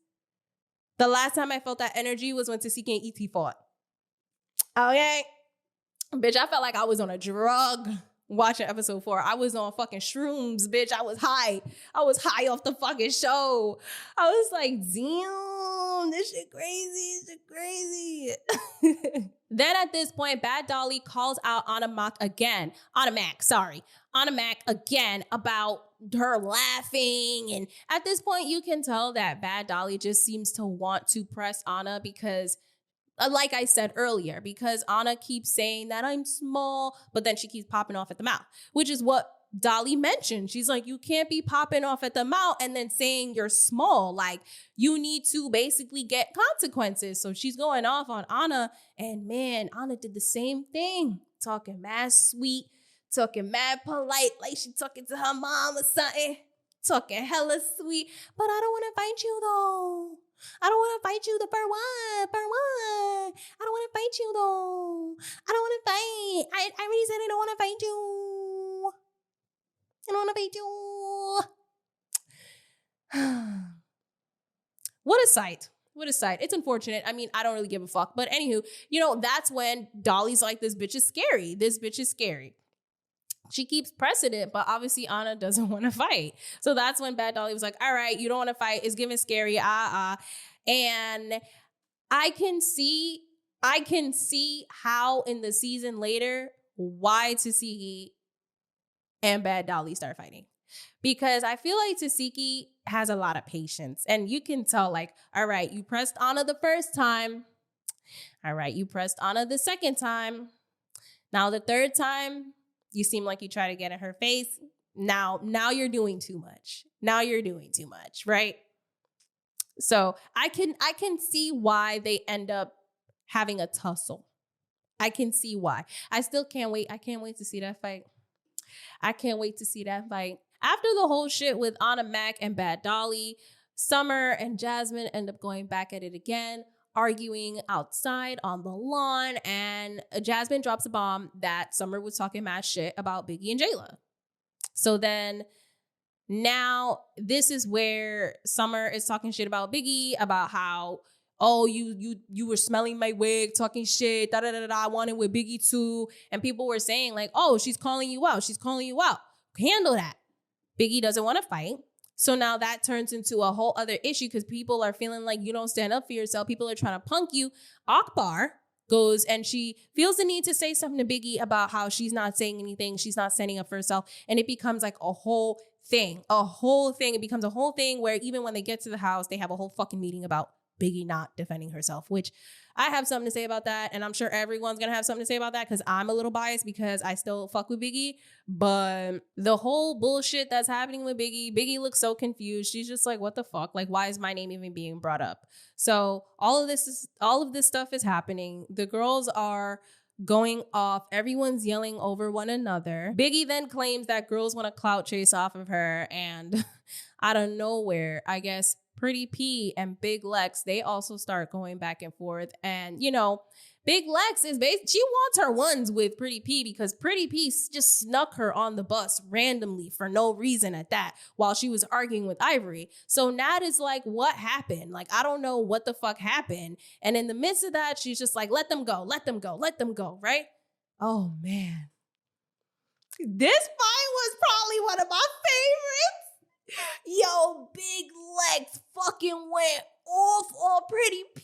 The last time I felt that energy was when Tasiki and E.T. fought. Okay? Bitch, I felt like I was on a drug watching episode 4. I was on fucking shrooms, bitch. I was high. I was high off the fucking show. I was like, damn, this shit crazy. Then at this point, Bad Dolly calls out Anna Mac again about her laughing. And at this point, you can tell that Bad Dolly just seems to want to press Anna because, like I said earlier, because Anna keeps saying that I'm small, but then she keeps popping off at the mouth, which is what Dolly mentioned. She's like, you can't be popping off at the mouth and then saying you're small. Like, you need to basically get consequences. So she's going off on Anna, and man, Anna did the same thing. Talking mad sweet, talking mad polite, like she talking to her mom or something. Talking hella sweet, but I don't want to fight you though. I don't want to fight you for what? I don't want to fight you though. I don't want to fight. I already said I don't want to fight you. I don't want to fight you. What a sight. It's unfortunate. I mean, I don't really give a fuck. But anywho, that's when Dolly's like, this bitch is scary. She keeps pressing it, but obviously Anna doesn't want to fight. So that's when Bad Dolly was like, all right, you don't want to fight. It's giving scary. And I can see how in the season later, why Tasiki and Bad Dolly start fighting. Because I feel like Tasiki has a lot of patience. And you can tell, like, all right, you pressed Anna the first time. All right, you pressed Anna the second time. Now the third time, you seem like you try to get in her face. Now you're doing too much. Right? So I can see why they end up having a tussle. I can see why. I still can't wait. I can't wait to see that fight. After the whole shit with Anna Mac and Bad Dolly, Summer and Jasmine end up going back at it again. arguing outside on the lawn, and Jasmine drops a bomb that Summer was talking mad shit about Biggie and Jayla. So then now this is where Summer is talking shit about Biggie, about how, oh, you were smelling my wig, talking shit, da da da da. I wanted with Biggie too. And people were saying like, oh, she's calling you out. She's calling you out. Handle that. Biggie doesn't want to fight. So now that turns into a whole other issue because people are feeling like you don't stand up for yourself. People are trying to punk you. Akbar goes and she feels the need to say something to Biggie about how she's not saying anything. She's not standing up for herself. And it becomes like a whole thing. It becomes a whole thing where even when they get to the house, they have a whole fucking meeting about Biggie not defending herself, which I have something to say about that. And I'm sure everyone's going to have something to say about that because I'm a little biased because I still fuck with Biggie. But the whole bullshit that's happening with Biggie looks so confused. She's just like, what the fuck? Like, why is my name even being brought up? So all of this stuff is happening. The girls are going off. Everyone's yelling over one another. Biggie then claims that girls want to clout chase off of her. And out of nowhere, I guess Pretty P and Big Lex, they also start going back and forth. And, you know, Big Lex she wants her ones with Pretty P because Pretty P just snuck her on the bus randomly for no reason at that while she was arguing with Ivory. So Nat is like, what happened? Like, I don't know what the fuck happened. And in the midst of that, she's just like, let them go, right? Oh, man. This fight was probably one of my favorites. Yo, Big Lex fucking went off on Pretty P.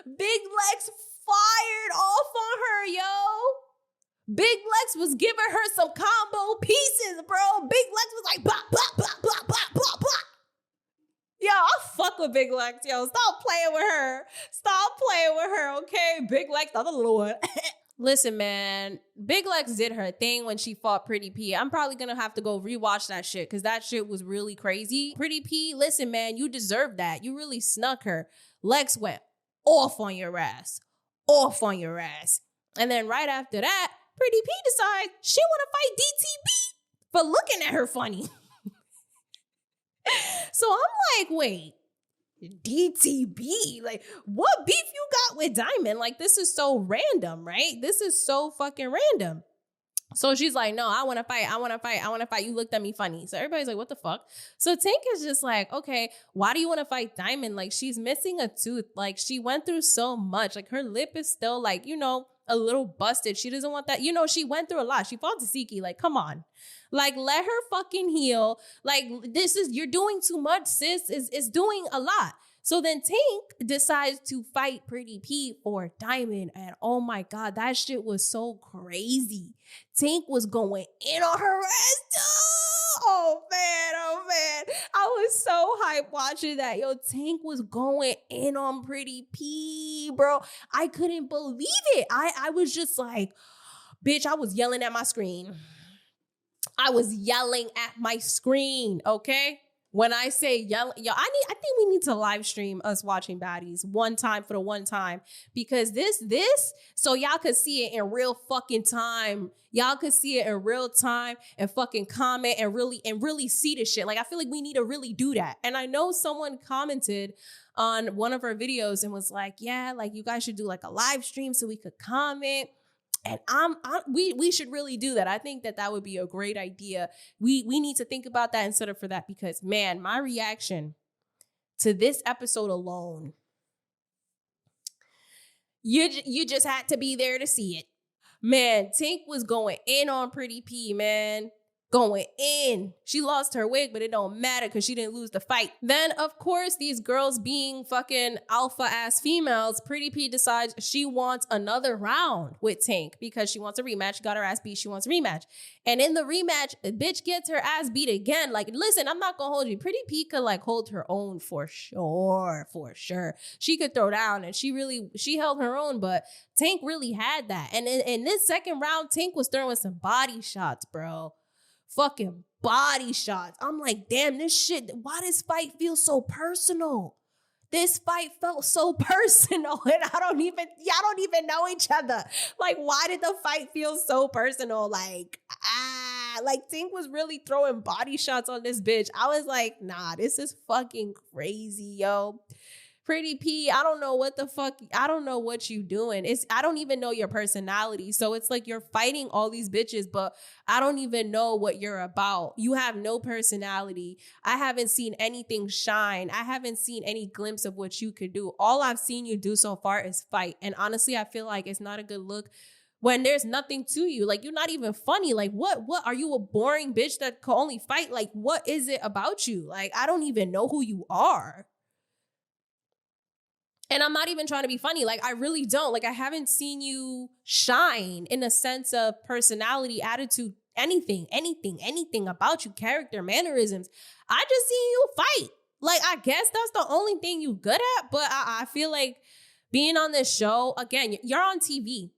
Big Lex fired off on her, yo. Big Lex was giving her some combo pieces, bro. Big Lex was like, blah, blah, blah, blah, blah, blah, blah. Yo, I fuck with Big Lex, yo. Stop playing with her, okay? Big Lex, the other little one. Listen, man, Big Lex did her thing when she fought Pretty P. I'm probably going to have to go rewatch that shit because that shit was really crazy. Pretty P, listen, man, you deserve that. You really snuck her. Lex went off on your ass. And then right after that, Pretty P decides she want to fight DTB for looking at her funny. So I'm like, wait. DTB, like, what beef you got with Diamond? Like, this is so random, right? This is so fucking random. So she's like, no, I want to fight. You looked at me funny. So everybody's like, what the fuck? So Tink is just like, okay, why do you want to fight Diamond? Like, she's missing a tooth. Like, she went through so much. Like, her lip is still like, you know, a little busted. She doesn't want that. You know, she went through a lot. She fought Tasiki. Like, come on. Like, let her fucking heal. Like, you're doing too much, sis. It's doing a lot. So then Tink decides to fight Pretty P for Diamond. And oh my God, that shit was so crazy. Tink was going in on her ass too. Oh man. I was so hyped watching that. Yo, Tink was going in on Pretty P, bro. I couldn't believe it. I was just like, bitch, I was yelling at my screen. Okay? When I say yell, yo, I think we need to live stream us watching Baddies one time because this, so y'all could see it in real fucking time. Y'all could see it in real time and fucking comment and really see the shit. Like, I feel like we need to really do that. And I know someone commented on one of our videos and was like, yeah, like you guys should do like a live stream so we could comment. And we should really do that. I think that would be a great idea. We need to think about that and set up for that because, man, my reaction to this episode alone, you just had to be there to see it. Man, Tink was going in on Pretty P, man. Going in. She lost her wig, but it don't matter because she didn't lose the fight. Then, of course, these girls being fucking alpha-ass females, Pretty P decides she wants another round with Tink because she wants a rematch. She got her ass beat. She wants a rematch. And in the rematch, a bitch gets her ass beat again. Like, listen, I'm not going to hold you. Pretty P could, like, hold her own for sure. She could throw down, and she held her own, but Tink really had that. And in this second round, Tink was throwing some body shots, bro. Fucking body shots. I'm like, damn, this shit, why this fight feel so personal? This fight felt so personal and y'all don't even know each other. Like, why did the fight feel so personal? Like Tink was really throwing body shots on this bitch. I was like, nah, this is fucking crazy, yo. Pretty P, I don't know what the fuck, I don't know what you doing. I don't even know your personality. So it's like you're fighting all these bitches, but I don't even know what you're about. You have no personality. I haven't seen anything shine. I haven't seen any glimpse of what you could do. All I've seen you do so far is fight. And honestly, I feel like it's not a good look when there's nothing to you. Like, you're not even funny. Like, what are you, a boring bitch that can only fight? Like, what is it about you? Like, I don't even know who you are. And I'm not even trying to be funny. Like, I really don't. Like, I haven't seen you shine in a sense of personality, attitude, anything about you, character, mannerisms. I just seen you fight. Like, I guess that's the only thing you good at. But I feel like being on this show, again, you're on TV.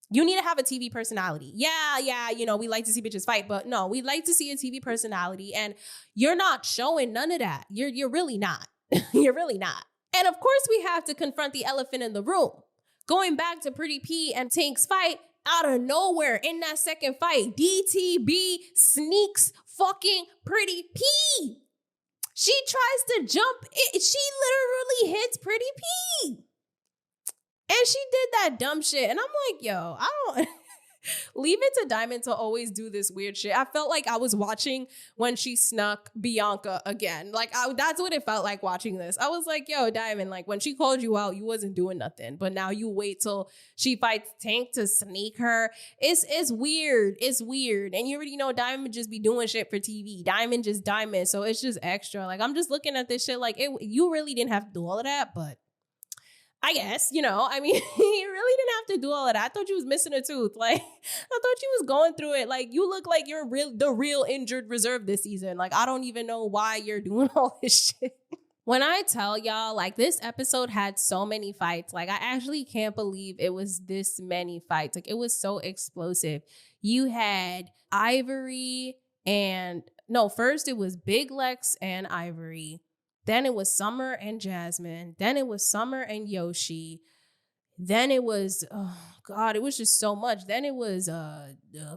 You need to have a TV personality. Yeah, you know, we like to see bitches fight, but no, we like to see a TV personality. And you're not showing none of that. You're really not. You're really not. And of course, we have to confront the elephant in the room. Going back to Pretty P and Tank's fight, out of nowhere in that second fight, DTB sneaks fucking Pretty P. She tries to jump. She literally hits Pretty P. And she did that dumb shit. And I'm like, yo, I don't... Leave it to Diamond to always do this weird shit. I felt like I was watching when she snuck Bianca again. Like, that's what it felt like watching this. I was like, yo, Diamond, like, when she called you out, you wasn't doing nothing. But now you wait till she fights Tank to sneak her. It's weird. It's weird. And you already know Diamond just be doing shit for TV. Diamond just Diamond. So it's just extra. Like, I'm just looking at this shit like, you really didn't have to do all of that, but I guess, you know, I mean, you really didn't have to do all of that. I thought you was missing a tooth. Like, I thought you was going through it. Like, you look like you're the real injured reserve this season. Like, I don't even know why you're doing all this shit. When I tell y'all, like, this episode had so many fights. Like, I actually can't believe it was this many fights. Like, it was so explosive. You had Ivory first it was Big Lex and Ivory. Then it was Summer and Jasmine. Then it was Summer and Yoshi. Then it was, oh God, it was just so much. Then it was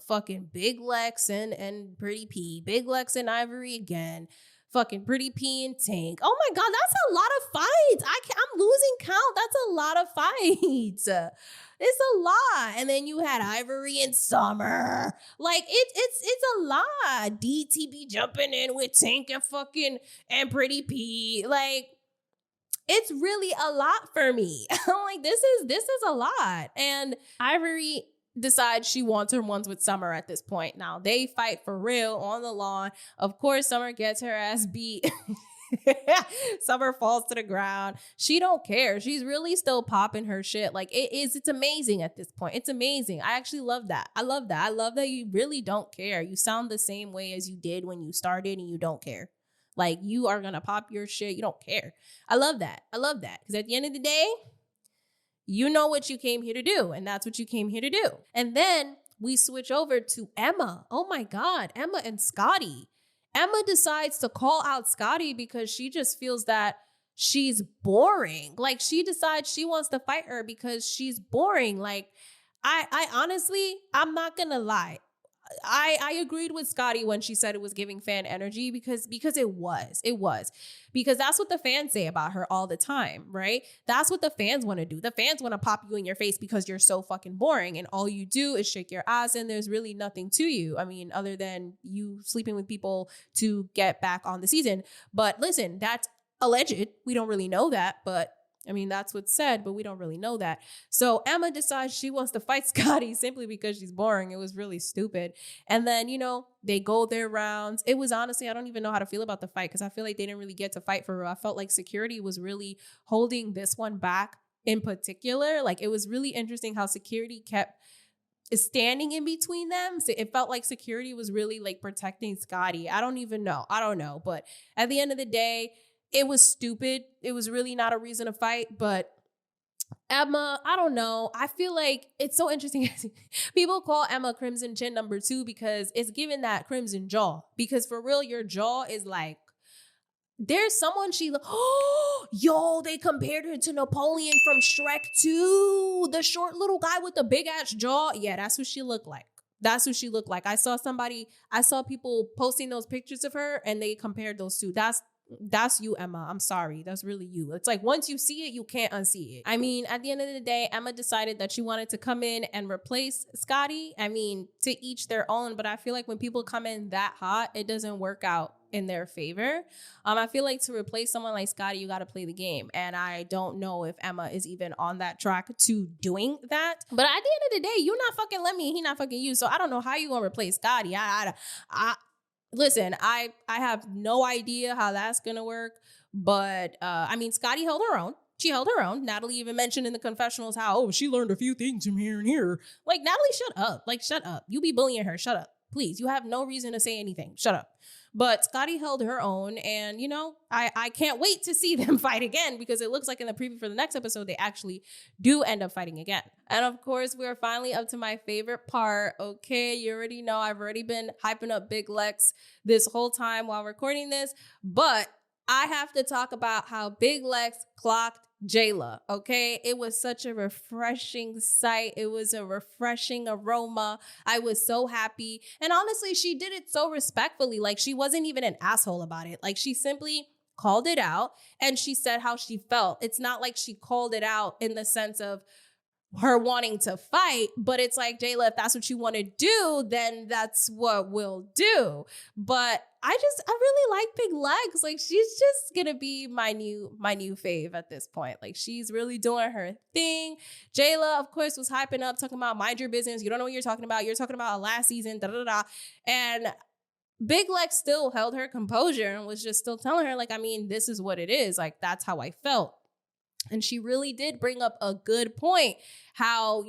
fucking Big Lex and Pretty P. Big Lex and Ivory again. Fucking Pretty P and Tank. Oh my God, that's a lot of fights. I'm losing count. That's a lot of fights. It's a lot. And then you had Ivory and Summer. Like, it's a lot. DTB jumping in with Tank and Pretty P. Like, it's really a lot for me. I'm like, this is a lot. And Ivory decides she wants her ones with Summer at this point. Now, they fight for real on the lawn. Of course, Summer gets her ass beat. Summer falls to the ground. She don't care. She's really still popping her shit. Like, it's amazing at this point. It's amazing. I actually love that. I love that. I love that you really don't care. You sound the same way as you did when you started and you don't care. Like, you are gonna pop your shit. You don't care. I love that. I love that. Because at the end of the day, you know what you came here to do, and that's what you came here to do. And then we switch over to Emma. Oh my God, Emma and Scotty. Emma decides to call out Scotty because she just feels that she's boring. Like, she decides she wants to fight her because she's boring. Like, I honestly, I'm not gonna lie. I agreed with Scotty when she said it was giving fan energy because it was. Because that's what the fans say about her all the time, right? That's what the fans want to do. The fans want to pop you in your face because you're so fucking boring and all you do is shake your ass and there's really nothing to you. I mean, other than you sleeping with people to get back on the season. But listen, that's alleged. We don't really know that, but I mean, that's what's said, but we don't really know that. So Emma decides she wants to fight Scotty simply because she's boring. It was really stupid. And then, you know, they go their rounds. It was honestly, I don't even know how to feel about the fight because I feel like they didn't really get to fight for real. I felt like security was really holding this one back in particular. Like, it was really interesting how security kept standing in between them. So it felt like security was really like protecting Scotty. I don't know. But at the end of the day, it was stupid. It was really not a reason to fight. But Emma, I don't know. I feel like it's so interesting. People call Emma Crimson Chin number 2 because it's given that crimson jaw. Because for real, your jaw is like, there's someone yo, they compared her to Napoleon from Shrek 2. The short little guy with the big ass jaw. Yeah, that's what she looked like. I saw people posting those pictures of her and they compared those two. That's you, Emma. I'm sorry. That's really you. It's like once you see it, you can't unsee it. I mean, at the end of the day, Emma decided that she wanted to come in and replace Scotty. I mean, to each their own, but I feel like when people come in that hot, it doesn't work out in their favor. I feel like to replace someone like Scotty, you got to play the game. And I don't know if Emma is even on that track to doing that. But at the end of the day, you not fucking Lemmy, he not fucking you. So I don't know how you gonna replace Scotty. Listen, I have no idea how that's gonna work, but I mean, Scotty held her own. She held her own. Natalie even mentioned in the confessionals how, she learned a few things from here and here. Like, Natalie, shut up. Like, shut up. You be bullying her. Shut up. Please. You have no reason to say anything. Shut up. But Scotty held her own, and I can't wait to see them fight again, because it looks like in the preview for the next episode, they actually do end up fighting again. And of course, we're finally up to my favorite part. Okay, you already know I've already been hyping up Big Lex this whole time while recording this, but I have to talk about how Big Lex clocked Jayla, okay? It was such a refreshing sight. It was a refreshing aroma. I was so happy. And honestly, she did it so respectfully. Like, she wasn't even an asshole about it. Like, she simply called it out and she said how she felt. It's not like she called it out in the sense of her wanting to fight, but it's like, Jayla, if that's what you want to do, then that's what we'll do. But I really like Big Legs. Like, she's just gonna be my new fave at this point. Like, she's really doing her thing. Jayla, of course, was hyping up, talking about mind your business. You don't know what you're talking about. You're talking about last season, And Big Lex still held her composure and was just still telling her, like, I mean, this is what it is. Like, that's how I felt. And she really did bring up a good point. How,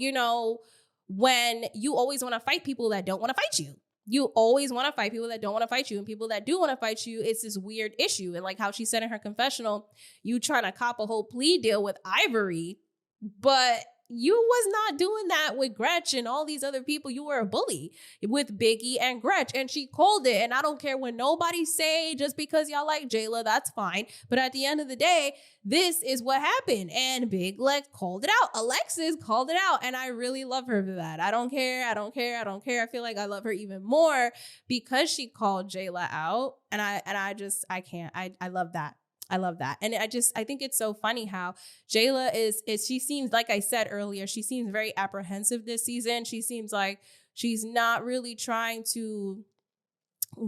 when you always want to fight people that don't want to fight you. You always want to fight people that don't want to fight you. And people that do want to fight you, it's this weird issue. And like how she said in her confessional, you trying to cop a whole plea deal with Ivory, but you was not doing that with Gretch and all these other people. You were a bully with Biggie and Gretch, and she called it. And I don't care what nobody say, just because y'all like Jayla, that's fine. But at the end of the day, this is what happened. And Big Lex called it out. Alexis called it out. And I really love her for that. I don't care. I feel like I love her even more because she called Jayla out. And I can't. I love that. I love that. And I think it's so funny how Jayla is she seems, like I said earlier, she seems very apprehensive this season. She seems like she's not really trying to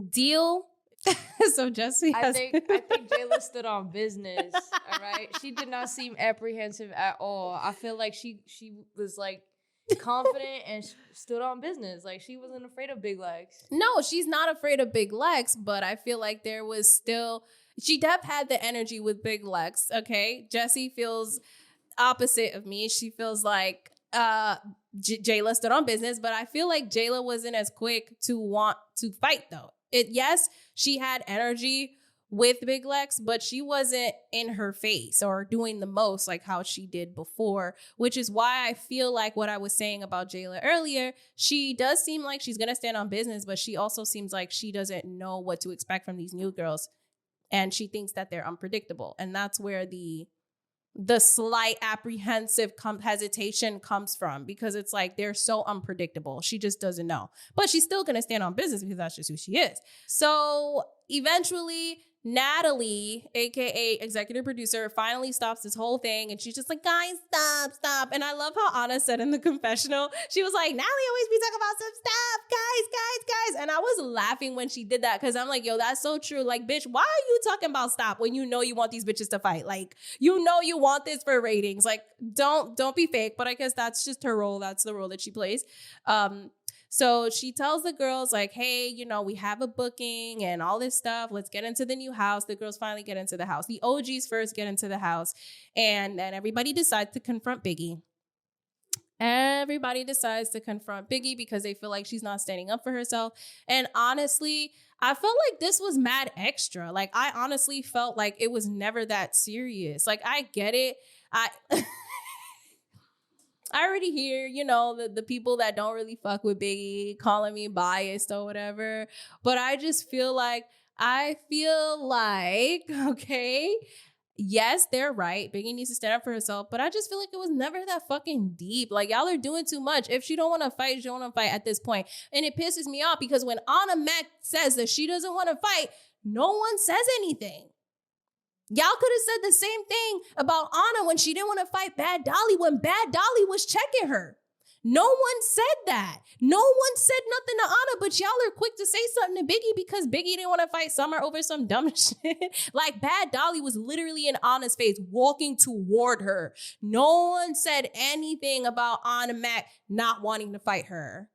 deal. So Jessi I think Jayla stood on business. All right. She did not seem apprehensive at all. I feel like she was like confident and stood on business. Like, she wasn't afraid of Big Legs. No, she's not afraid of Big Legs, but I feel like there was still, she def had the energy with Big Lex, okay? Jessi feels opposite of me. She feels like Jayla stood on business, but I feel like Jayla wasn't as quick to want to fight, though. Yes, she had energy with Big Lex, but she wasn't in her face or doing the most like how she did before, which is why I feel like what I was saying about Jayla earlier, she does seem like she's going to stand on business, but she also seems like she doesn't know what to expect from these new girls. And she thinks that they're unpredictable. And that's where the slight apprehensive hesitation comes from, because it's like they're so unpredictable. She just doesn't know. But she's still going to stand on business because that's just who she is. So eventually, Natalie, aka executive producer, finally stops this whole thing, and she's just like, guys, stop. And I love how Anna said in the confessional, she was like, Natalie always be talking about some stuff, guys. And I was laughing when she did that, because I'm like, yo, that's so true. Like, bitch, why are you talking about stop when you know you want these bitches to fight? Like, you know you want this for ratings. Like, don't be fake. But I guess that's just her role. That's the role that she plays. So she tells the girls, like, hey, we have a booking and all this stuff. Let's get into the new house. The girls finally get into the house. The OGs first get into the house. And then everybody decides to confront Biggie. Everybody decides to confront Biggie because they feel like she's not standing up for herself. And honestly, I felt like this was mad extra. Like, I honestly felt like it was never that serious. Like, I get it. I already hear, the people that don't really fuck with Biggie calling me biased or whatever. But I just feel like, okay, yes, they're right. Biggie needs to stand up for herself. But I just feel like it was never that fucking deep. Like, y'all are doing too much. If she don't want to fight, she don't want to fight at this point. And it pisses me off because when Anna Mac says that she doesn't want to fight, no one says anything. Y'all could have said the same thing about Anna when she didn't want to fight Bad Dolly when Bad Dolly was checking her. No one said that. No one said nothing to Anna, but y'all are quick to say something to Biggie because Biggie didn't want to fight Summer over some dumb shit. Like Bad Dolly was literally in Anna's face, walking toward her. No one said anything about Anna Mac not wanting to fight her.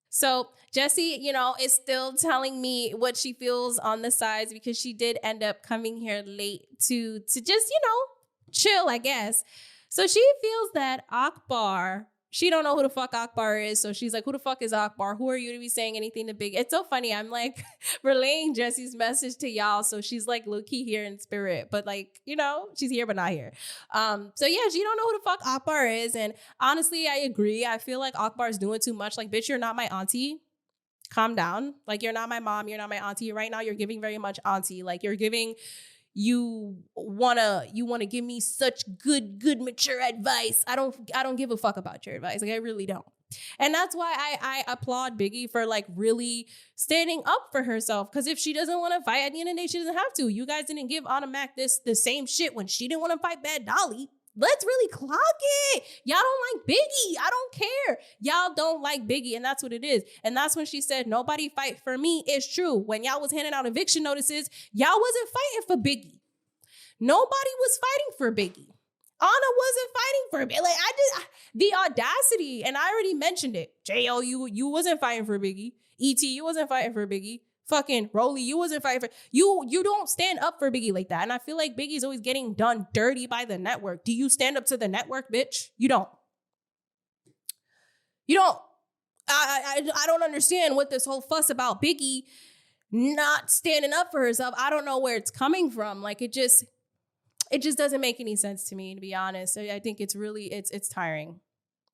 So Jessi, is still telling me what she feels on the sides because she did end up coming here late to just, chill, I guess. So she feels that Akbar, she don't know who the fuck Akbar is. So she's like, who the fuck is Akbar? Who are you to be saying anything to Big? It's so funny. I'm like relaying Jessi's message to y'all. So she's like low-key here in spirit, but like, she's here, but not here. So yeah, she don't know who the fuck Akbar is. And honestly, I agree. I feel like Akbar is doing too much. Like, bitch, you're not my auntie. Calm down. Like, you're not my mom. You're not my auntie. Right now, you're giving very much auntie. Like, you're giving... You wanna give me such good mature advice. I don't give a fuck about your advice. Like, I really don't. And that's why I applaud Biggie for like really standing up for herself. Because if she doesn't want to fight, at the end of the day, she doesn't have to. You guys didn't give Anna Mac the same shit when she didn't want to fight Bad Dolly. Let's really clock it. Y'all don't like Biggie. I don't care. Y'all don't like Biggie, and that's what it is. And that's when she said, nobody fight for me. It's true. When y'all was handing out eviction notices, y'all wasn't fighting for Biggie. Nobody was fighting for Biggie. Anna wasn't fighting for Biggie. Like, the audacity, and I already mentioned it. J.O., you wasn't fighting for Biggie. E.T., you wasn't fighting for Biggie. Fucking Rolly, you wasn't fighting for... You don't stand up for Biggie like that. And I feel like Biggie's always getting done dirty by the network. Do you stand up to the network, bitch? You don't. You don't. I don't understand what this whole fuss about Biggie not standing up for herself. I don't know where it's coming from. Like, it just doesn't make any sense to me, to be honest. I think it's really, it's tiring.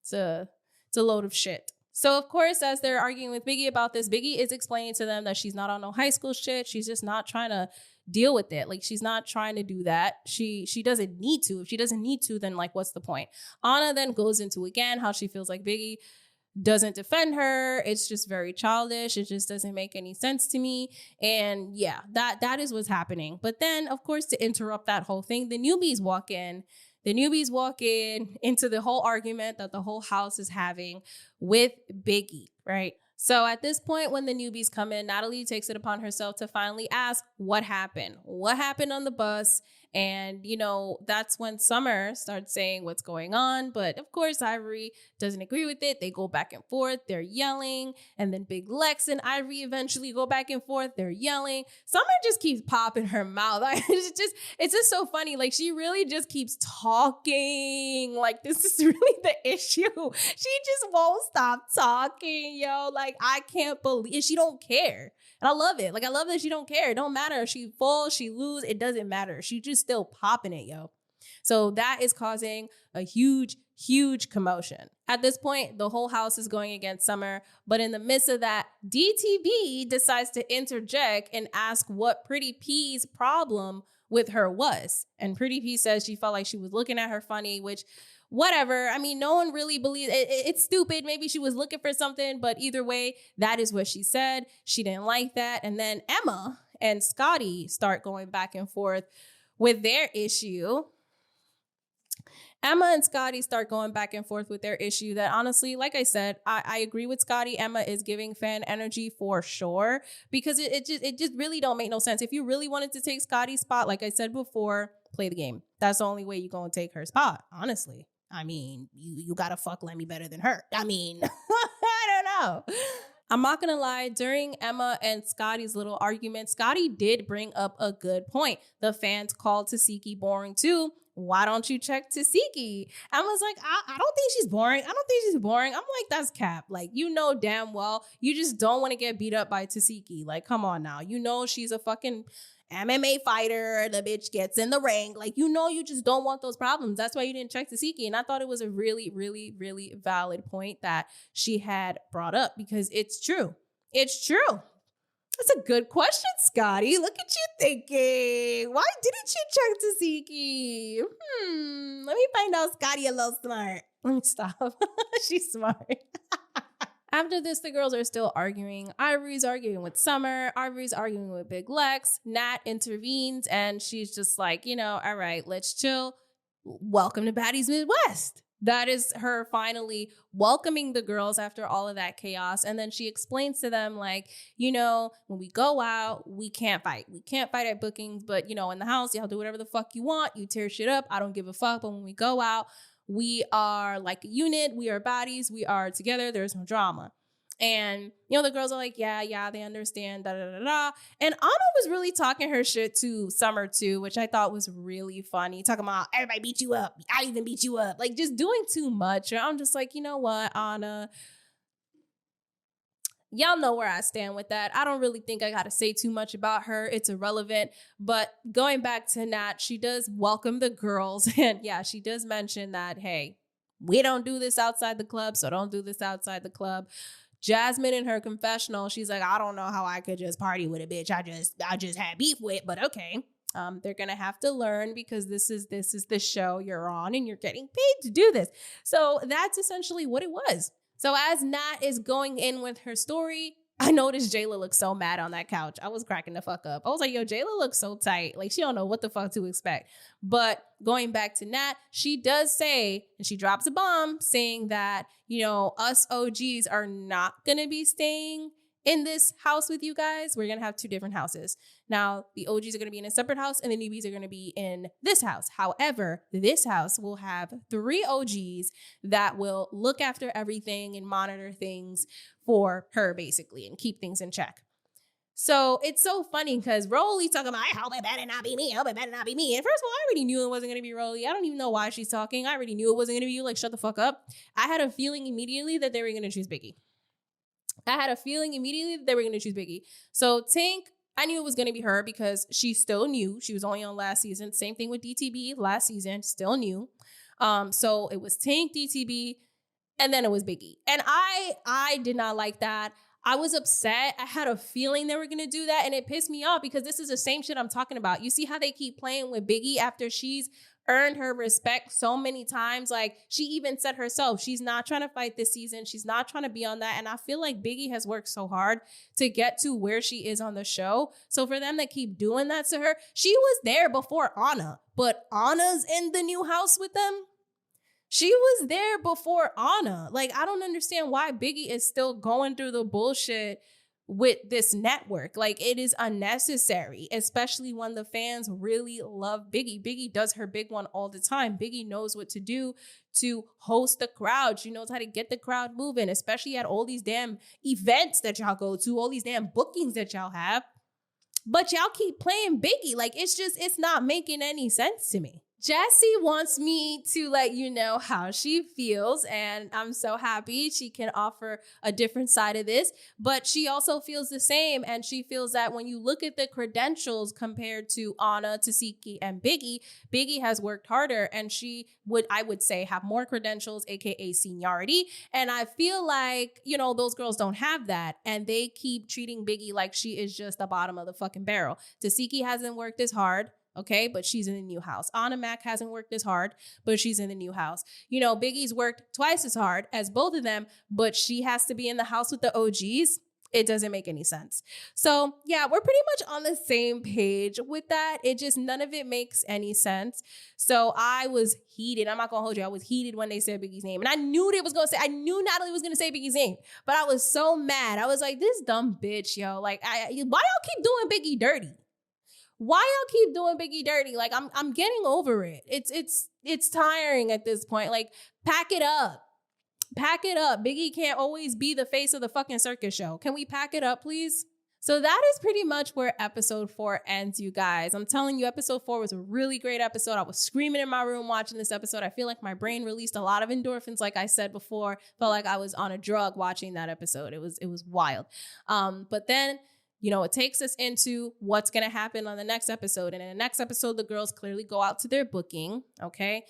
It's a load of shit. So, of course, as they're arguing with Biggie about this, Biggie is explaining to them that she's not on no high school shit. She's just not trying to deal with it. Like, she's not trying to do that. She doesn't need to. If she doesn't need to, then, like, what's the point? Anna then goes into, again, how she feels like Biggie doesn't defend her. It's just very childish. It just doesn't make any sense to me. And, yeah, that is what's happening. But then, of course, to interrupt that whole thing, the newbies walk in. The newbies walk in into the whole argument that the whole house is having with Biggie, right? So at this point, when the newbies come in, Natalie takes it upon herself to finally ask what happened. What happened on the bus? And, that's when Summer starts saying what's going on. But of course, Ivory doesn't agree with it. They go back and forth. They're yelling. And then Big Lex and Ivory eventually go back and forth. They're yelling. Summer just keeps popping her mouth. It's just so funny. Like, she really just keeps talking. Like, this is really the issue. She just won't stop talking, yo. Like, I can't believe she don't care. And I love it. Like, I love that she don't care. It don't matter if she falls, she lose. It doesn't matter. She just still popping it, yo. So that is causing a huge, huge commotion. At this point, the whole house is going against Summer. But in the midst of that, DTB decides to interject and ask what Pretty P's problem with her was. And Pretty P says she felt like she was looking at her funny, which... whatever. I mean, no one really believes it. It's stupid. Maybe she was looking for something, but either way, that is what she said. She didn't like that. And then Emma and Scotty start going back and forth with their issue. Emma and Scotty start going back and forth with their issue that honestly, like I said, I agree with Scotty. Emma is giving fan energy for sure because it just really don't make no sense. If you really wanted to take Scotty's spot, like I said before, play the game. That's the only way you're going to take her spot, honestly. I mean, you gotta fuck Lemmy better than her. I mean, I don't know. I'm not gonna lie, during Emma and Scotty's little argument, Scotty did bring up a good point. The fans called Tasiki boring too. Why don't you check Tasiki? Emma's like, I don't think she's boring. I don't think she's boring. I'm like, that's cap. Like, damn well, you just don't want to get beat up by Tasiki. Like, come on now. She's a fucking MMA fighter, the bitch gets in the ring. Like, you just don't want those problems. That's why you didn't check Tasiki. And I thought it was a really, really, really valid point that she had brought up because it's true. It's true. That's a good question, Scotty. Look at you thinking. Why didn't you check Tasiki? Let me find out Scotty a little smart. Let me stop. She's smart. After this, the girls are still arguing. Ivory's arguing with Summer. Ivory's arguing with Big Lex. Nat intervenes and she's just like, all right, let's chill. Welcome to Baddies Midwest. That is her finally welcoming the girls after all of that chaos. And then she explains to them, like, when we go out, we can't fight. We can't fight at bookings, but, in the house, y'all do whatever the fuck you want. You tear shit up. I don't give a fuck. But when we go out, we are like a unit. We are baddies. We are together. There's no drama. And, the girls are like, yeah, they understand, da-da-da-da. And Anna was really talking her shit to Summer, too, which I thought was really funny. Talking about, everybody beat you up. I even beat you up. Like, just doing too much. And I'm just like, you know what, Anna? Y'all know where I stand with that. I don't really think I got to say too much about her. It's irrelevant. But going back to Nat, she does welcome the girls. And, yeah, she does mention that, hey, we don't do this outside the club, so don't do this outside the club. Jasmine in her confessional, she's like, I don't know how I could just party with a bitch I just had beef with, but okay. They're gonna have to learn because this is the show you're on and you're getting paid to do this. So that's essentially what it was. So as Nat is going in with her story, I noticed Jayla looks so mad on that couch. I was cracking the fuck up. I was like, yo, Jayla looks so tight. Like, she don't know what the fuck to expect. But going back to Nat, she does say, and she drops a bomb saying that, us OGs are not going to be staying in this house with you guys. We're going to have 2 different houses. Now, the OGs are going to be in a separate house and the newbies are going to be in this house. However, this house will have 3 OGs that will look after everything and monitor things for her, basically, and keep things in check. So it's so funny because Rolly talking about, I hope it better not be me. I hope it better not be me. And first of all, I already knew it wasn't going to be Rolly. I don't even know why she's talking. I already knew it wasn't going to be you. Like, shut the fuck up. I had a feeling immediately that they were going to choose Biggie. So Tink, I knew it was going to be her because she still knew. She was only on last season. Same thing with DTB last season, still new. So it was Tink, DTB, and then it was Biggie. And I did not like that. I was upset. I had a feeling they were going to do that. And it pissed me off because this is the same shit I'm talking about. You see how they keep playing with Biggie after she's earned her respect so many times. Like, she even said herself, she's not trying to fight this season. She's not trying to be on that. And I feel like Biggie has worked so hard to get to where she is on the show. So for them to keep doing that to her, she was there before Anna, but Anna's in the new house with them. She was there before Anna. Like, I don't understand why Biggie is still going through the bullshit with this network. Like, it is unnecessary, especially when the fans really love Biggie. Biggie does her big one all the time. Biggie knows what to do to host the crowd. She knows how to get the crowd moving, especially at all these damn events that y'all go to, all these damn bookings that y'all have. But y'all keep playing Biggie. Like, it's not making any sense to me. Jessi wants me to let you know how she feels, and I'm so happy she can offer a different side of this, but she also feels the same, and she feels that when you look at the credentials compared to Anna, Tasiki, and Biggie, Biggie has worked harder, and I would say, have more credentials, aka seniority, and I feel like, those girls don't have that, and they keep treating Biggie like she is just the bottom of the fucking barrel. Tasiki hasn't worked as hard. Okay, but she's in the new house. Anna Mac hasn't worked as hard, but she's in the new house. Biggie's worked twice as hard as both of them, but she has to be in the house with the OGs. It doesn't make any sense. So yeah, we're pretty much on the same page with that. None of it makes any sense. So I was heated. I'm not gonna hold you. I was heated when they said Biggie's name. And I knew I knew Natalie was gonna say Biggie's name, but I was so mad. I was like, this dumb bitch, yo. Like, why y'all keep doing Biggie dirty? Why y'all keep doing Biggie dirty? Like, I'm getting over it. It's tiring at this point. Like, pack it up. Pack it up. Biggie can't always be the face of the fucking circus show. Can we pack it up, please? So that is pretty much where episode 4 ends, you guys. I'm telling you, episode 4 was a really great episode. I was screaming in my room watching this episode. I feel like my brain released a lot of endorphins, like I said before. Felt like I was on a drug watching that episode. It was wild. But then, it takes us into what's going to happen on the next episode. And in the next episode, the girls clearly go out to their booking, okay?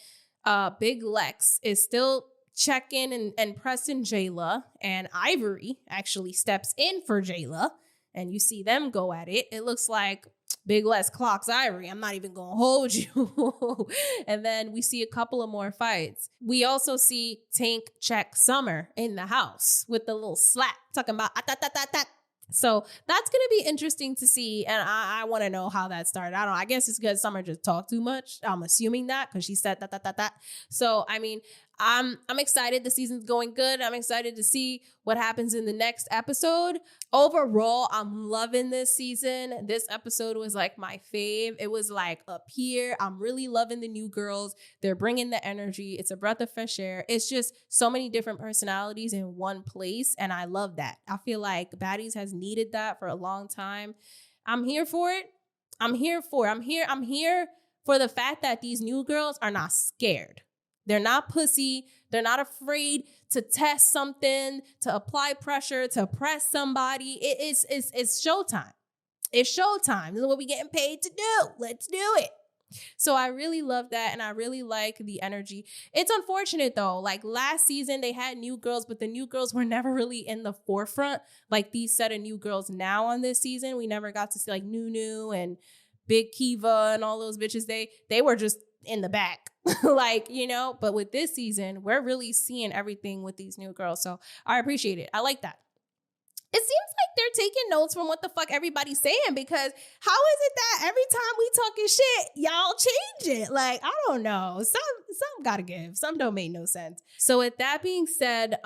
Big Lex is still checking and pressing Jayla, and Ivory actually steps in for Jayla, and you see them go at it. It looks like Big Les clocks Ivory. I'm not even gonna hold you. And then we see a couple of more fights. We also see Tank check Summer in the house with the little slap, talking about ah. So that's going to be interesting to see. And I want to know how that started. I guess it's because Summer just talked too much. I'm assuming that because she said that. So, I mean, I'm excited. The season's going good. I'm excited to see what happens in the next episode. Overall, I'm loving this season. This episode was like my fave. It was like up here. I'm really loving the new girls. They're bringing the energy. It's a breath of fresh air. It's just so many different personalities in one place. And I love that. I feel like Baddies has needed that for a long time. I'm here for it. I'm here for the fact that these new girls are not scared. They're not pussy. They're not afraid to test something, to apply pressure, to press somebody. It's showtime. It's showtime. This is what we're getting paid to do. Let's do it. So I really love that, and I really like the energy. It's unfortunate, though. Like, last season, they had new girls, but the new girls were never really in the forefront. Like, these set of new girls now on this season, we never got to see, like, Nunu and Big Kiva and all those bitches. They were just in the back. Like, you know, but with this season, we're really seeing everything with these new girls. So I appreciate it. I like that. It seems like they're taking notes from what the fuck everybody's saying, because how is it that every time we talking shit, y'all change it? Like, I don't know. Some gotta give. Some don't make no sense. So with that being said,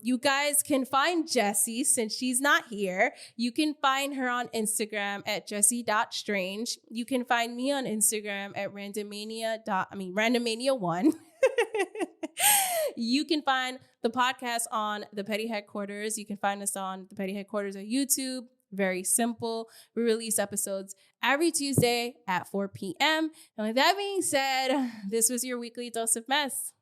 you guys can find Jessi since she's not here. You can find her on Instagram at jessi.strange. You can find me on Instagram at randommania1. You can find the podcast on the Petty Headquarters. You can find us on the Petty Headquarters on YouTube. Very simple. We release episodes every Tuesday at 4 p.m. And with that being said, this was your weekly dose of mess.